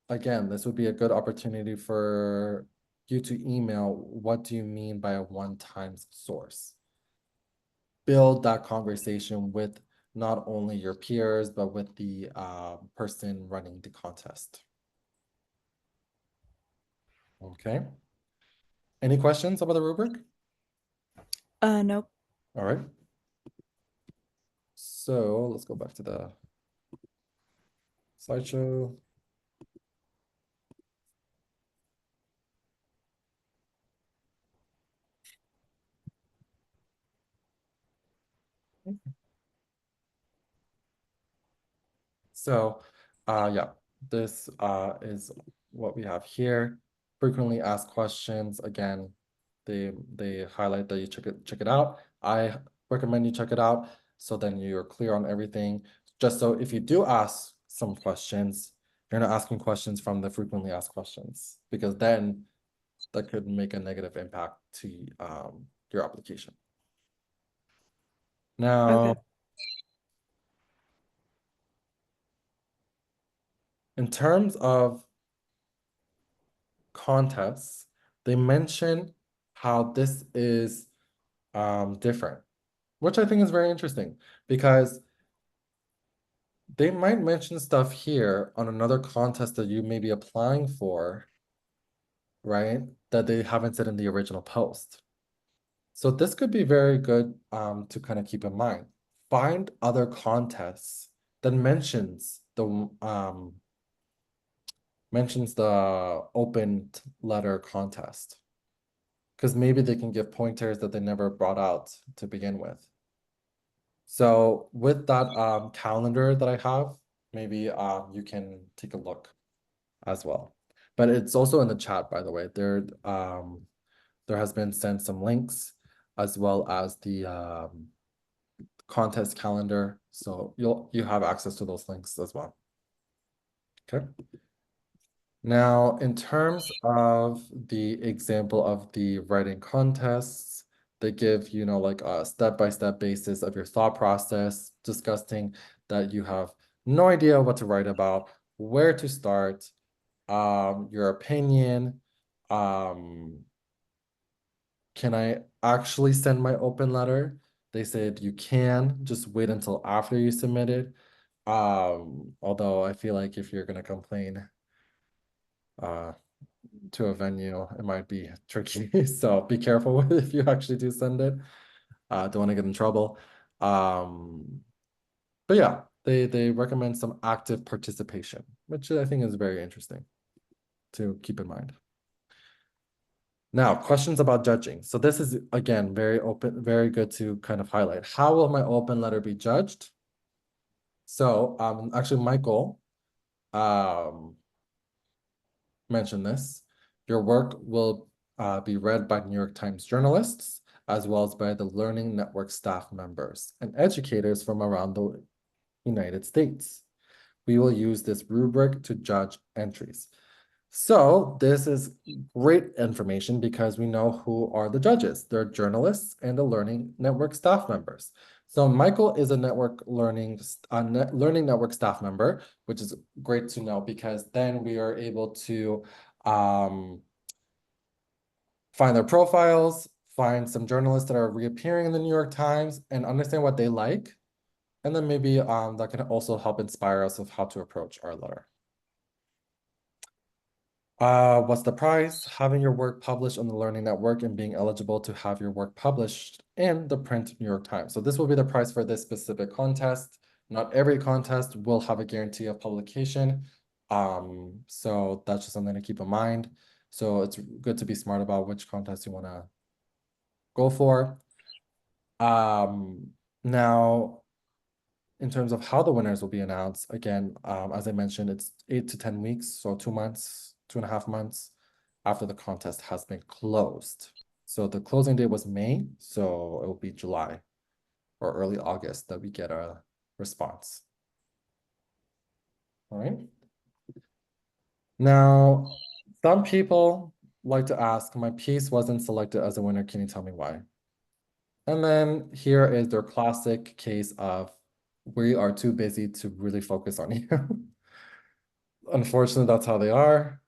again, this would be a good opportunity for you to email, what do you mean by a one times source? Build that conversation with not only your peers, but with the person running the contest. Okay. Any questions about the rubric? Nope. All right. So let's go back to the slideshow. So yeah, this is what we have here. Frequently asked questions. Again, they highlight that you check it out. I recommend you check it out so then you're clear on everything. Just so if you do ask some questions, you're not asking questions from the frequently asked questions, because then that could make a negative impact to your application. Now, Okay. in terms of contests, they mention how this is different, which I think is very interesting, because they might mention stuff here on another contest that you may be applying for, right? That they haven't said in the original post. So this could be very good to kind of keep in mind. Find other contests that mentions the open letter contest, because maybe they can give pointers that they never brought out to begin with. So with that calendar that I have, maybe you can take a look as well. But it's also in the chat, by the way. There has been sent some links as well as the contest calendar. So you have access to those links as well. Okay. Now, in terms of the example of the writing contests, they give, like a step-by-step basis of your thought process, discussing that you have no idea what to write about, where to start, your opinion, can I actually send my open letter? They said you can, just wait until after you submit it. Although I feel like if you're gonna complain to a venue, it might be tricky. So be careful if you actually do send it. Don't want to get in trouble. But yeah, they recommend some active participation, which I think is very interesting to keep in mind. Now, questions about judging. So this is, again, very open, very good to kind of highlight. How will my open letter be judged? So actually, Michael mentioned this. Your work will be read by New York Times journalists, as well as by the Learning Network staff members and educators from around the United States. We will use this rubric to judge entries. So this is great information because we know who are the judges. They're journalists and the Learning Network staff members. So Michael is a learning network staff member, which is great to know, because then we are able to find their profiles, find some journalists that are reappearing in the New York Times, and understand what they like. And then maybe that can also help inspire us of how to approach our letter. What's the prize? Having your work published on the Learning Network and being eligible to have your work published in the print New York Times. So this will be the price for this specific contest. Not every contest will have a guarantee of publication. So that's just something to keep in mind. So it's good to be smart about which contest you want to go for. Now, in terms of how the winners will be announced, again, as I mentioned, it's 8 to 10 weeks, so 2 months 2.5 months after the contest has been closed. So the closing date was May, so it will be July or early August that we get a response. All right. Now, some people like to ask, my piece wasn't selected as a winner. Can you tell me why? And then here is their classic case of we are too busy to really focus on you. Unfortunately, that's how they are.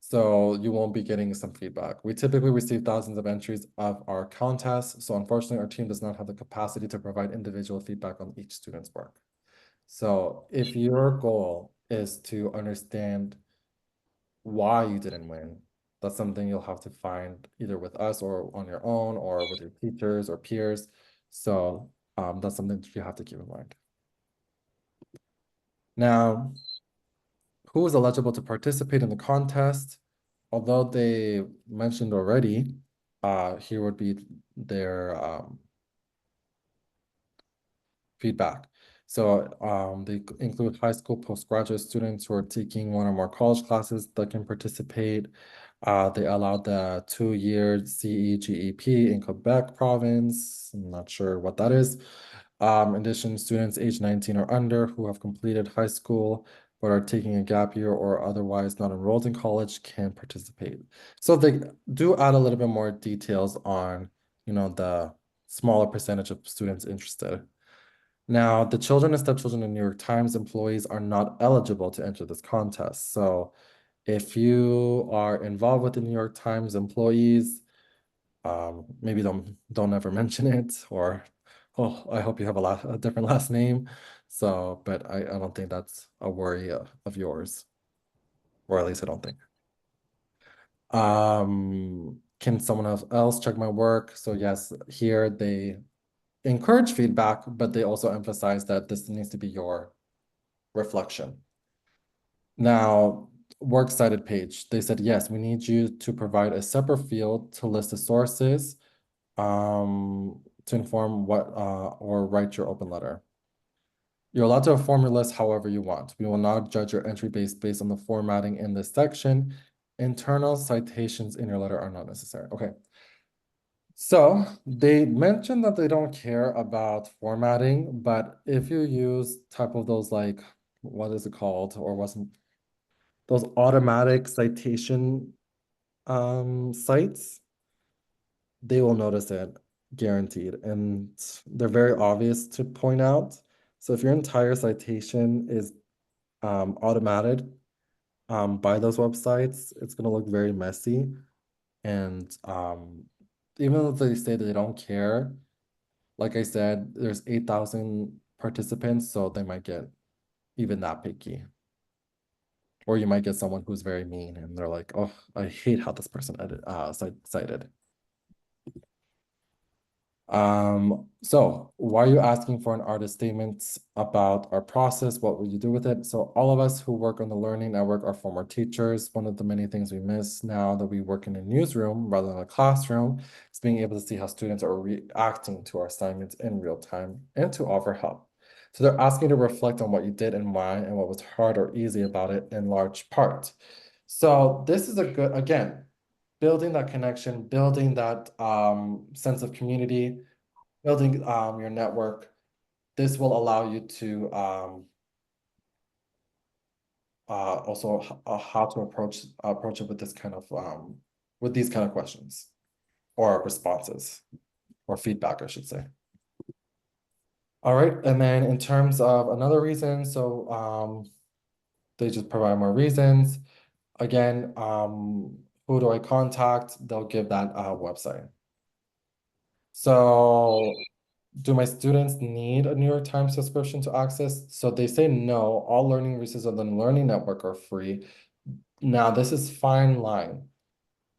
So you won't be getting some feedback. We typically receive thousands of entries of our contests. So unfortunately, our team does not have the capacity to provide individual feedback on each student's work. So if your goal is to understand why you didn't win, that's something you'll have to find either with us or on your own or with your teachers or peers. So that's something that you have to keep in mind. Now, who is eligible to participate in the contest? Although they mentioned already, here would be their feedback. So they include high school postgraduate students who are taking one or more college classes that can participate. They allowed the 2-year CEGEP in Quebec province. I'm not sure what that is. In addition, students age 19 or under who have completed high school but are taking a gap year or otherwise not enrolled in college can participate. So they do add a little bit more details on, the smaller percentage of students interested. Now, the children and stepchildren of New York Times employees are not eligible to enter this contest. So if you are involved with the New York Times employees, maybe don't ever mention it, or oh, I hope you have a different last name. So, but I don't think that's a worry of yours, or at least I don't think. Can someone else check my work? So yes, here they encourage feedback, but they also emphasize that this needs to be your reflection. Now, works cited page, they said, yes, we need you to provide a separate field to list the sources to inform what or write your open letter. You're allowed to inform your list however you want. We will not judge your entry based on the formatting in this section. Internal citations in your letter are not necessary. Okay. So they mentioned that they don't care about formatting, but if you use type of those like, what is it called? Or wasn't those automatic citation sites, they will notice it, guaranteed. And they're very obvious to point out. So if your entire citation is automated by those websites, it's going to look very messy. And even though they say that they don't care, like I said, there's 8,000 participants, so they might get even that picky. Or you might get someone who's very mean and they're like, oh, I hate how this person cited. So why are you asking for an artist statement about our process? What will you do with it? So all of us who work on the learning network are former teachers. One of the many things we miss now that we work in a newsroom rather than a classroom is being able to see how students are reacting to our assignments in real time and to offer help. So they're asking you to reflect on what you did and why and what was hard or easy about it in large part. So this is a good, again, building that connection, building that sense of community, building your network. This will allow you to also how to approach it with this kind of with these kind of questions or responses or feedback, I should say. All right, and then in terms of another reason, so they just provide more reasons. Again, who do I contact? They'll give that website. So do my students need a New York Times subscription to access? So they say no, all learning resources on the Learning Network are free. Now, this is fine line.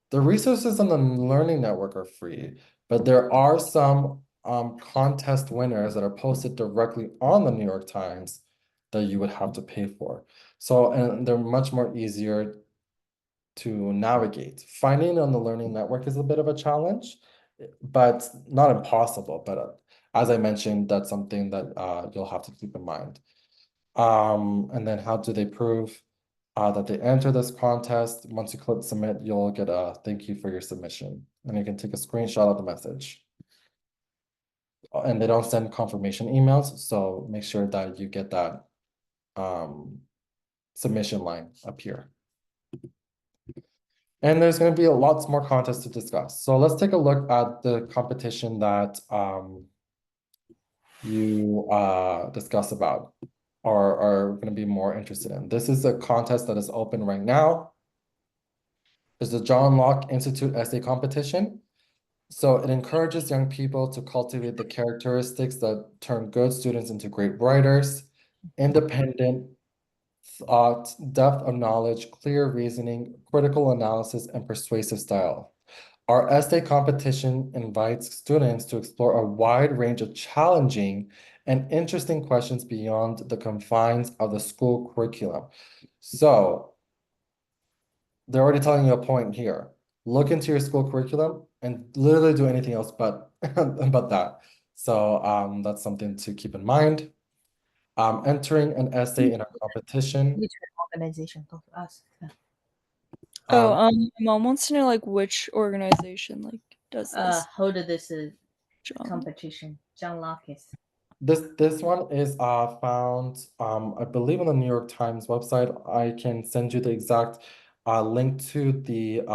The resources on the Learning Network are free, but there are some contest winners that are posted directly on the New York Times that you would have to pay for. So, and they're much more easier to navigate. Finding on the Learning Network is a bit of a challenge, but not impossible. But as I mentioned, that's something that you'll have to keep in mind. And then how do they prove that they enter this contest. Once you click submit, you'll get a thank you for your submission, and you can take a screenshot of the message. And they don't send confirmation emails, so make sure that you get that submission line up here. And there's going to be lots more contests to discuss. So let's take a look at the competition that you discuss about or are going to be more interested in. This is a contest that is open right now. It's the John Locke Institute Essay Competition. So it encourages young people to cultivate the characteristics that turn good students into great writers: independent thought, depth of knowledge, clear reasoning, critical analysis, and persuasive style. Our essay competition invites students to explore a wide range of challenging and interesting questions beyond the confines of the school curriculum. So they're already telling you a point here. Look into your school curriculum and literally do anything else but that. So that's something to keep in mind. Entering an essay in a competition. Which organization of us? My mom wants to know like which organization like does this. Hold this John. competition. John Locke is. This one is found I believe on the New York Times website. I can send you the exact link to the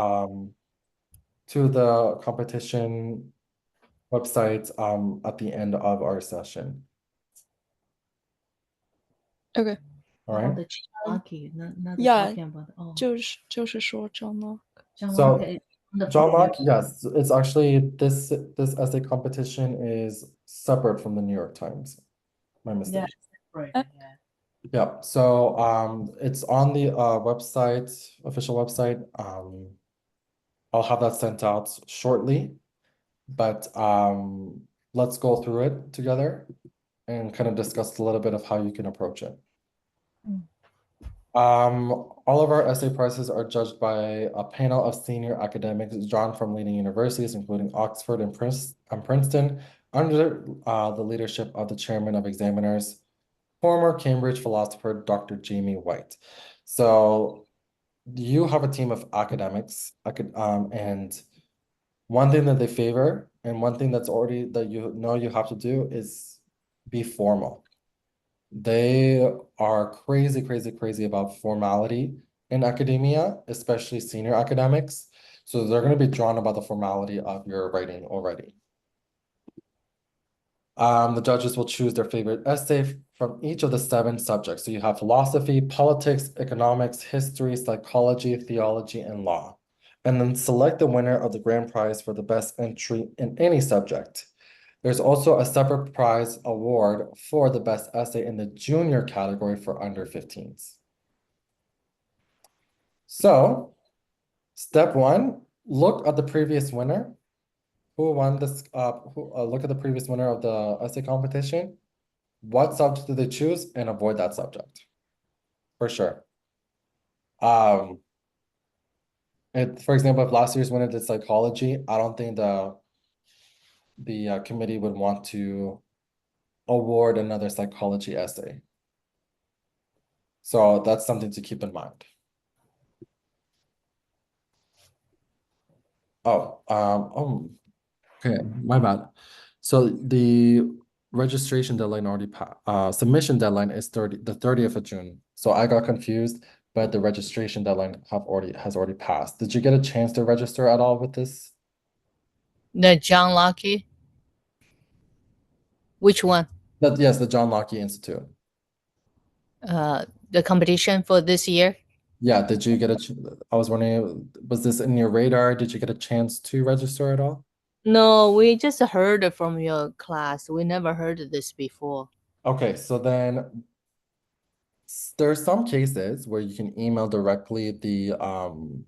competition website at the end of our session. Okay. All right. The John Locke, not Yeah. talking about. Oh, 就是说 John Locke. John So, Locke is the John Locke, yes, it's actually this essay competition is separate from the New York Times. My mistake. Yeah, separate. Yeah. Yeah, so it's on the website, official website. I'll have that sent out shortly, but let's go through it together and kind of discuss a little bit of how you can approach it. All of our essay prizes are judged by a panel of senior academics drawn from leading universities, including Oxford and Princeton, under the leadership of the chairman of examiners, former Cambridge philosopher, Dr. Jamie White. So you have a team of academics, and one thing that they favor, and one thing that's already that you know you have to do is be formal. They are crazy, crazy, crazy about formality in academia, especially senior academics. So they're going to be drawn about the formality of your writing already. The judges will choose their favorite essay from each of the 7 subjects. So you have philosophy, politics, economics, history, psychology, theology, and law. And then select the winner of the grand prize for the best entry in any subject. There's also a separate prize award for the best essay in the junior category for under 15s. So, step 1, look at the previous winner. Who won this? Look at the previous winner of the essay competition. What subject did they choose, and avoid that subject for sure. For example, if last year's winner did psychology, I don't think the committee would want to award another psychology essay. So that's something to keep in mind. Okay, my bad. So the registration deadline already passed. Submission deadline is the 30th of June. So I got confused, but the registration deadline has already passed. Did you get a chance to register at all with this? The John Locke. Which one? Yes, the John Locke Institute. The competition for this year? Yeah, did you get I was wondering, was this in your radar? Did you get a chance to register at all? No, we just heard it from your class. We never heard of this before. Okay, so then there's some cases where you can email directly the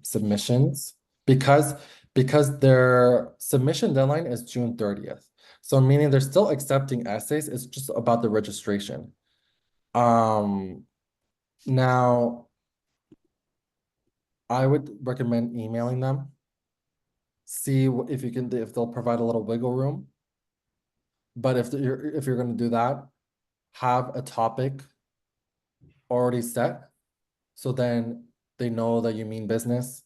submissions because their submission deadline is June 30th. So meaning they're still accepting essays, it's just about the registration. Now I would recommend emailing them. See if you can, if they'll provide a little wiggle room. But if you're going to do that, have a topic already set. So then they know that you mean business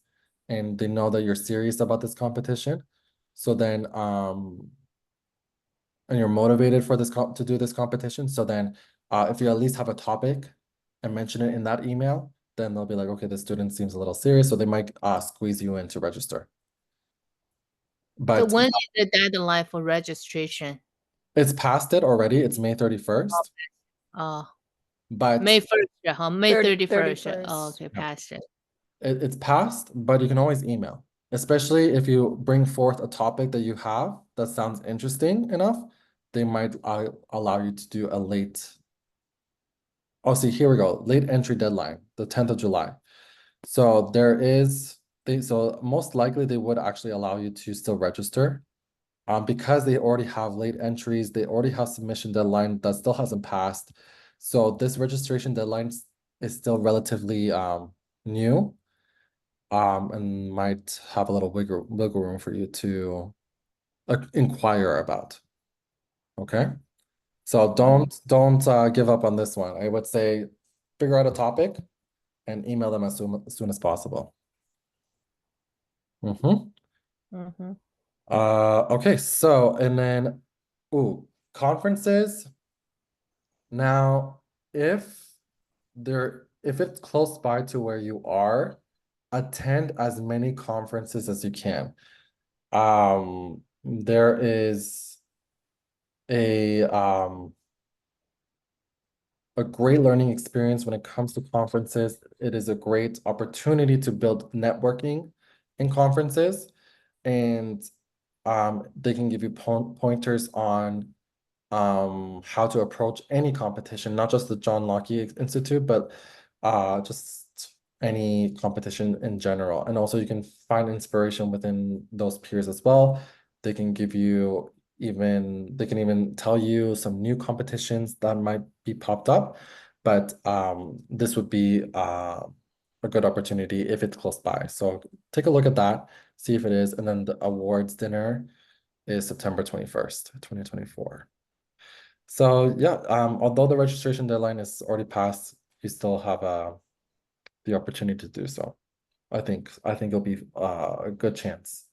and they know that you're serious about this competition. So then, and you're motivated for this to do this competition. So then, if you at least have a topic and mention it in that email, then they'll be like, okay, the student seems a little serious, so they might squeeze you in to register. So But when is the deadline for registration? it's past it already. It's May 31st. But May 1st, huh? May 31st. 31st. Oh, okay, Yeah. past it. It's passed, but you can always email, especially if you bring forth a topic that you have that sounds interesting enough, they might allow you to do a late. Oh, see, here we go. Late entry deadline, the 10th of July. So there is, so most likely they would actually allow you to still register. Because they already have late entries, they already have submission deadline that still hasn't passed. So this registration deadline is still relatively new. And might have a little wiggle room for you to inquire about. Okay. So don't give up on this one. I would say figure out a topic and email them as soon as possible. Okay, so and then conferences. Now, if it's close by to where you are, attend as many conferences as you can. There is a great learning experience when it comes to conferences. It is a great opportunity to build networking in conferences, and they can give you pointers on how to approach any competition, not just the John Locke Institute, but just any competition in general. And also you can find inspiration within those peers as well. They can give you they can even tell you some new competitions that might be popped up. But this would be a good opportunity if it's close by. So take a look at that, see if it is. And then the awards dinner is September 21st, 2024. So yeah, although the registration deadline is already passed, you still have the opportunity to do so. I think it'll be a good chance.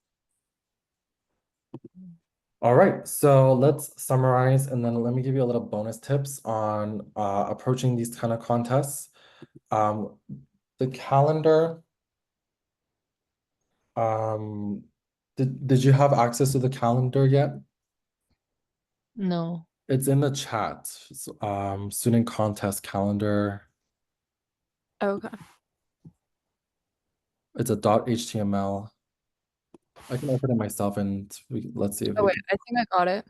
All right, so let's summarize, and then let me give you a little bonus tips on approaching these kind of contests. The calendar. Did you have access to the calendar yet? No. It's in the chat. Student contest calendar. Okay. It's a .html. I can open it myself and let's see if Oh we wait, can. I think I got it.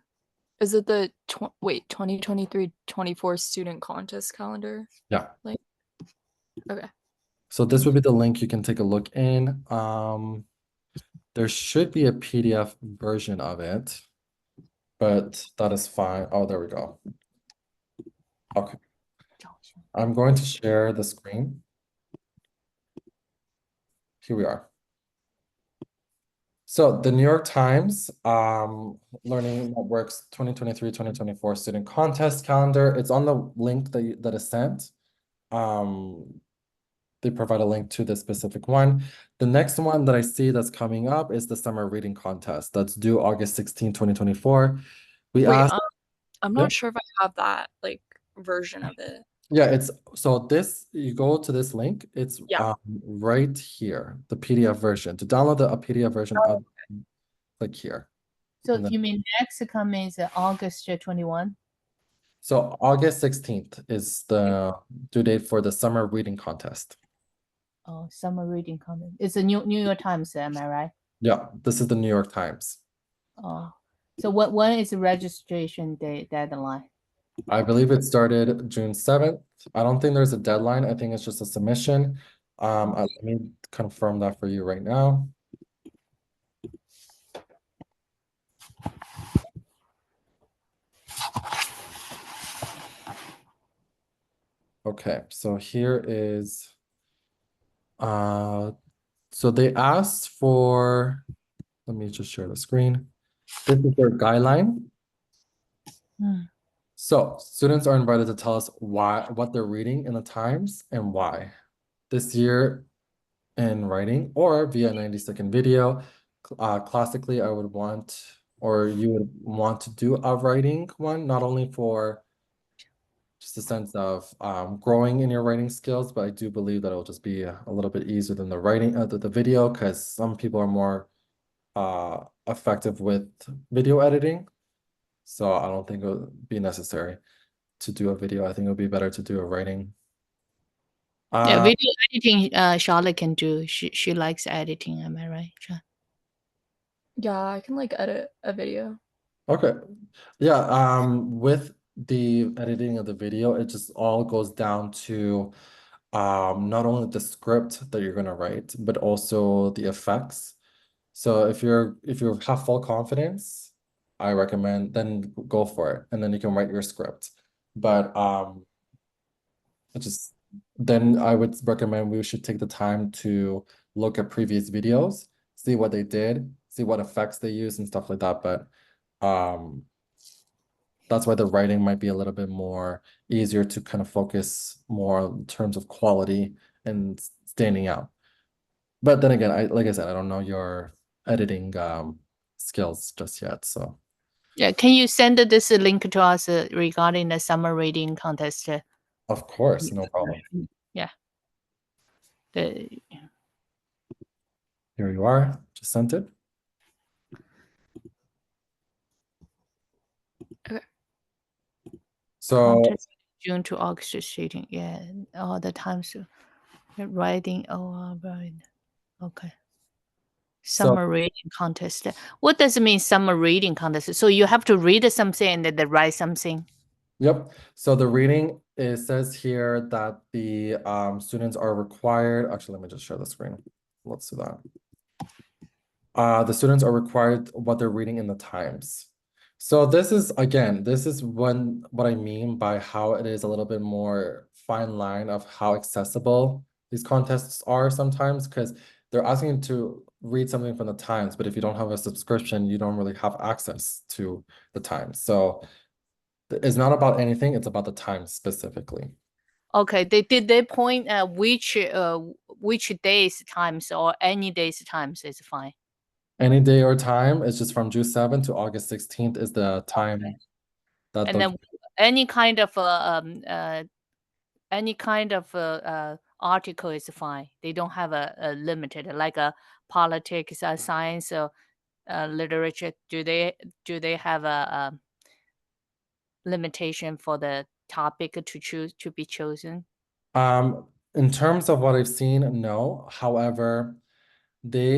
Is it the 2023-24 student contest calendar? Yeah. Like, okay. So this would be the link you can take a look in. There should be a PDF version of it, but that is fine. Oh, there we go. Okay. I'm going to share the screen. Here we are. So the New York Times Learning Networks 2023-2024 student contest calendar. It's on the link that is sent. They provide a link to the specific one. The next one that I see that's coming up is the summer reading contest that's due August 16, 2024. We Wait, asked, I'm yeah, not sure if I have that like version of it. yeah, it's so this, you go to this link, it's Yeah. right here, the PDF version. To download a PDF version of, click here. So And then, you mean next coming is August 21? so August 16th is the due date for the summer reading contest. Oh, summer reading coming. It's a New York Times, am I right? Yeah, this is the New York Times. Oh, so when is the registration deadline? I believe it started June 7th. I don't think there's a deadline. I think it's just a submission. Let me confirm that for you right now. Okay, so here is, so they asked for, let me just share the screen. This is their guideline. So students are invited to tell us what they're reading in the Times and why. This year, in writing or via 90-second video. Classically, I would want, or you would want to do a writing one, not only for just a sense of growing in your writing skills, but I do believe that it'll just be a little bit easier than the writing, the video, because some people are more effective with video editing. So I don't think it would be necessary to do a video. I think it would be better to do a writing. Yeah, video editing, Charlotte can do. She likes editing. Am I right, John? Yeah, I can like edit a video. Okay. Yeah, with the editing of the video, it just all goes down to not only the script that you're gonna write, but also the effects. So if you have full confidence, I recommend then go for it, and then you can write your script. But it just then I would recommend we should take the time to look at previous videos, see what they did, see what effects they use and stuff like that. But that's why the writing might be a little bit more easier to kind of focus more in terms of quality and standing out. But then again, like I said, I don't know your editing skills just yet. So Yeah, can you send this link to us regarding the summer reading contest? of course, no problem. Yeah. Here you are, just sent it. Okay. So June to August shooting. Yeah, all the times writing. Okay. Summer reading contest. What does it mean, summer reading contest? So you have to read something and then write something. Yep. So the reading, it says here that the students are required. Actually, let me just share the screen. Let's do that. The students are required what they're reading in the times. So this is what I mean by how it is a little bit more fine line of how accessible these contests are sometimes, because they're asking you to read something from the Times, but if you don't have a subscription, you don't really have access to the Times. So it's not about anything, it's about the Times specifically. Okay, did they point which days times or any days times is fine? Any day or time, it's just from June 7th to August 16th is the time that And then any kind of article is fine. They don't have a limited like a politics, science, or literature. Do they have a limitation for the topic to be chosen? In terms of what I've seen, no. However, they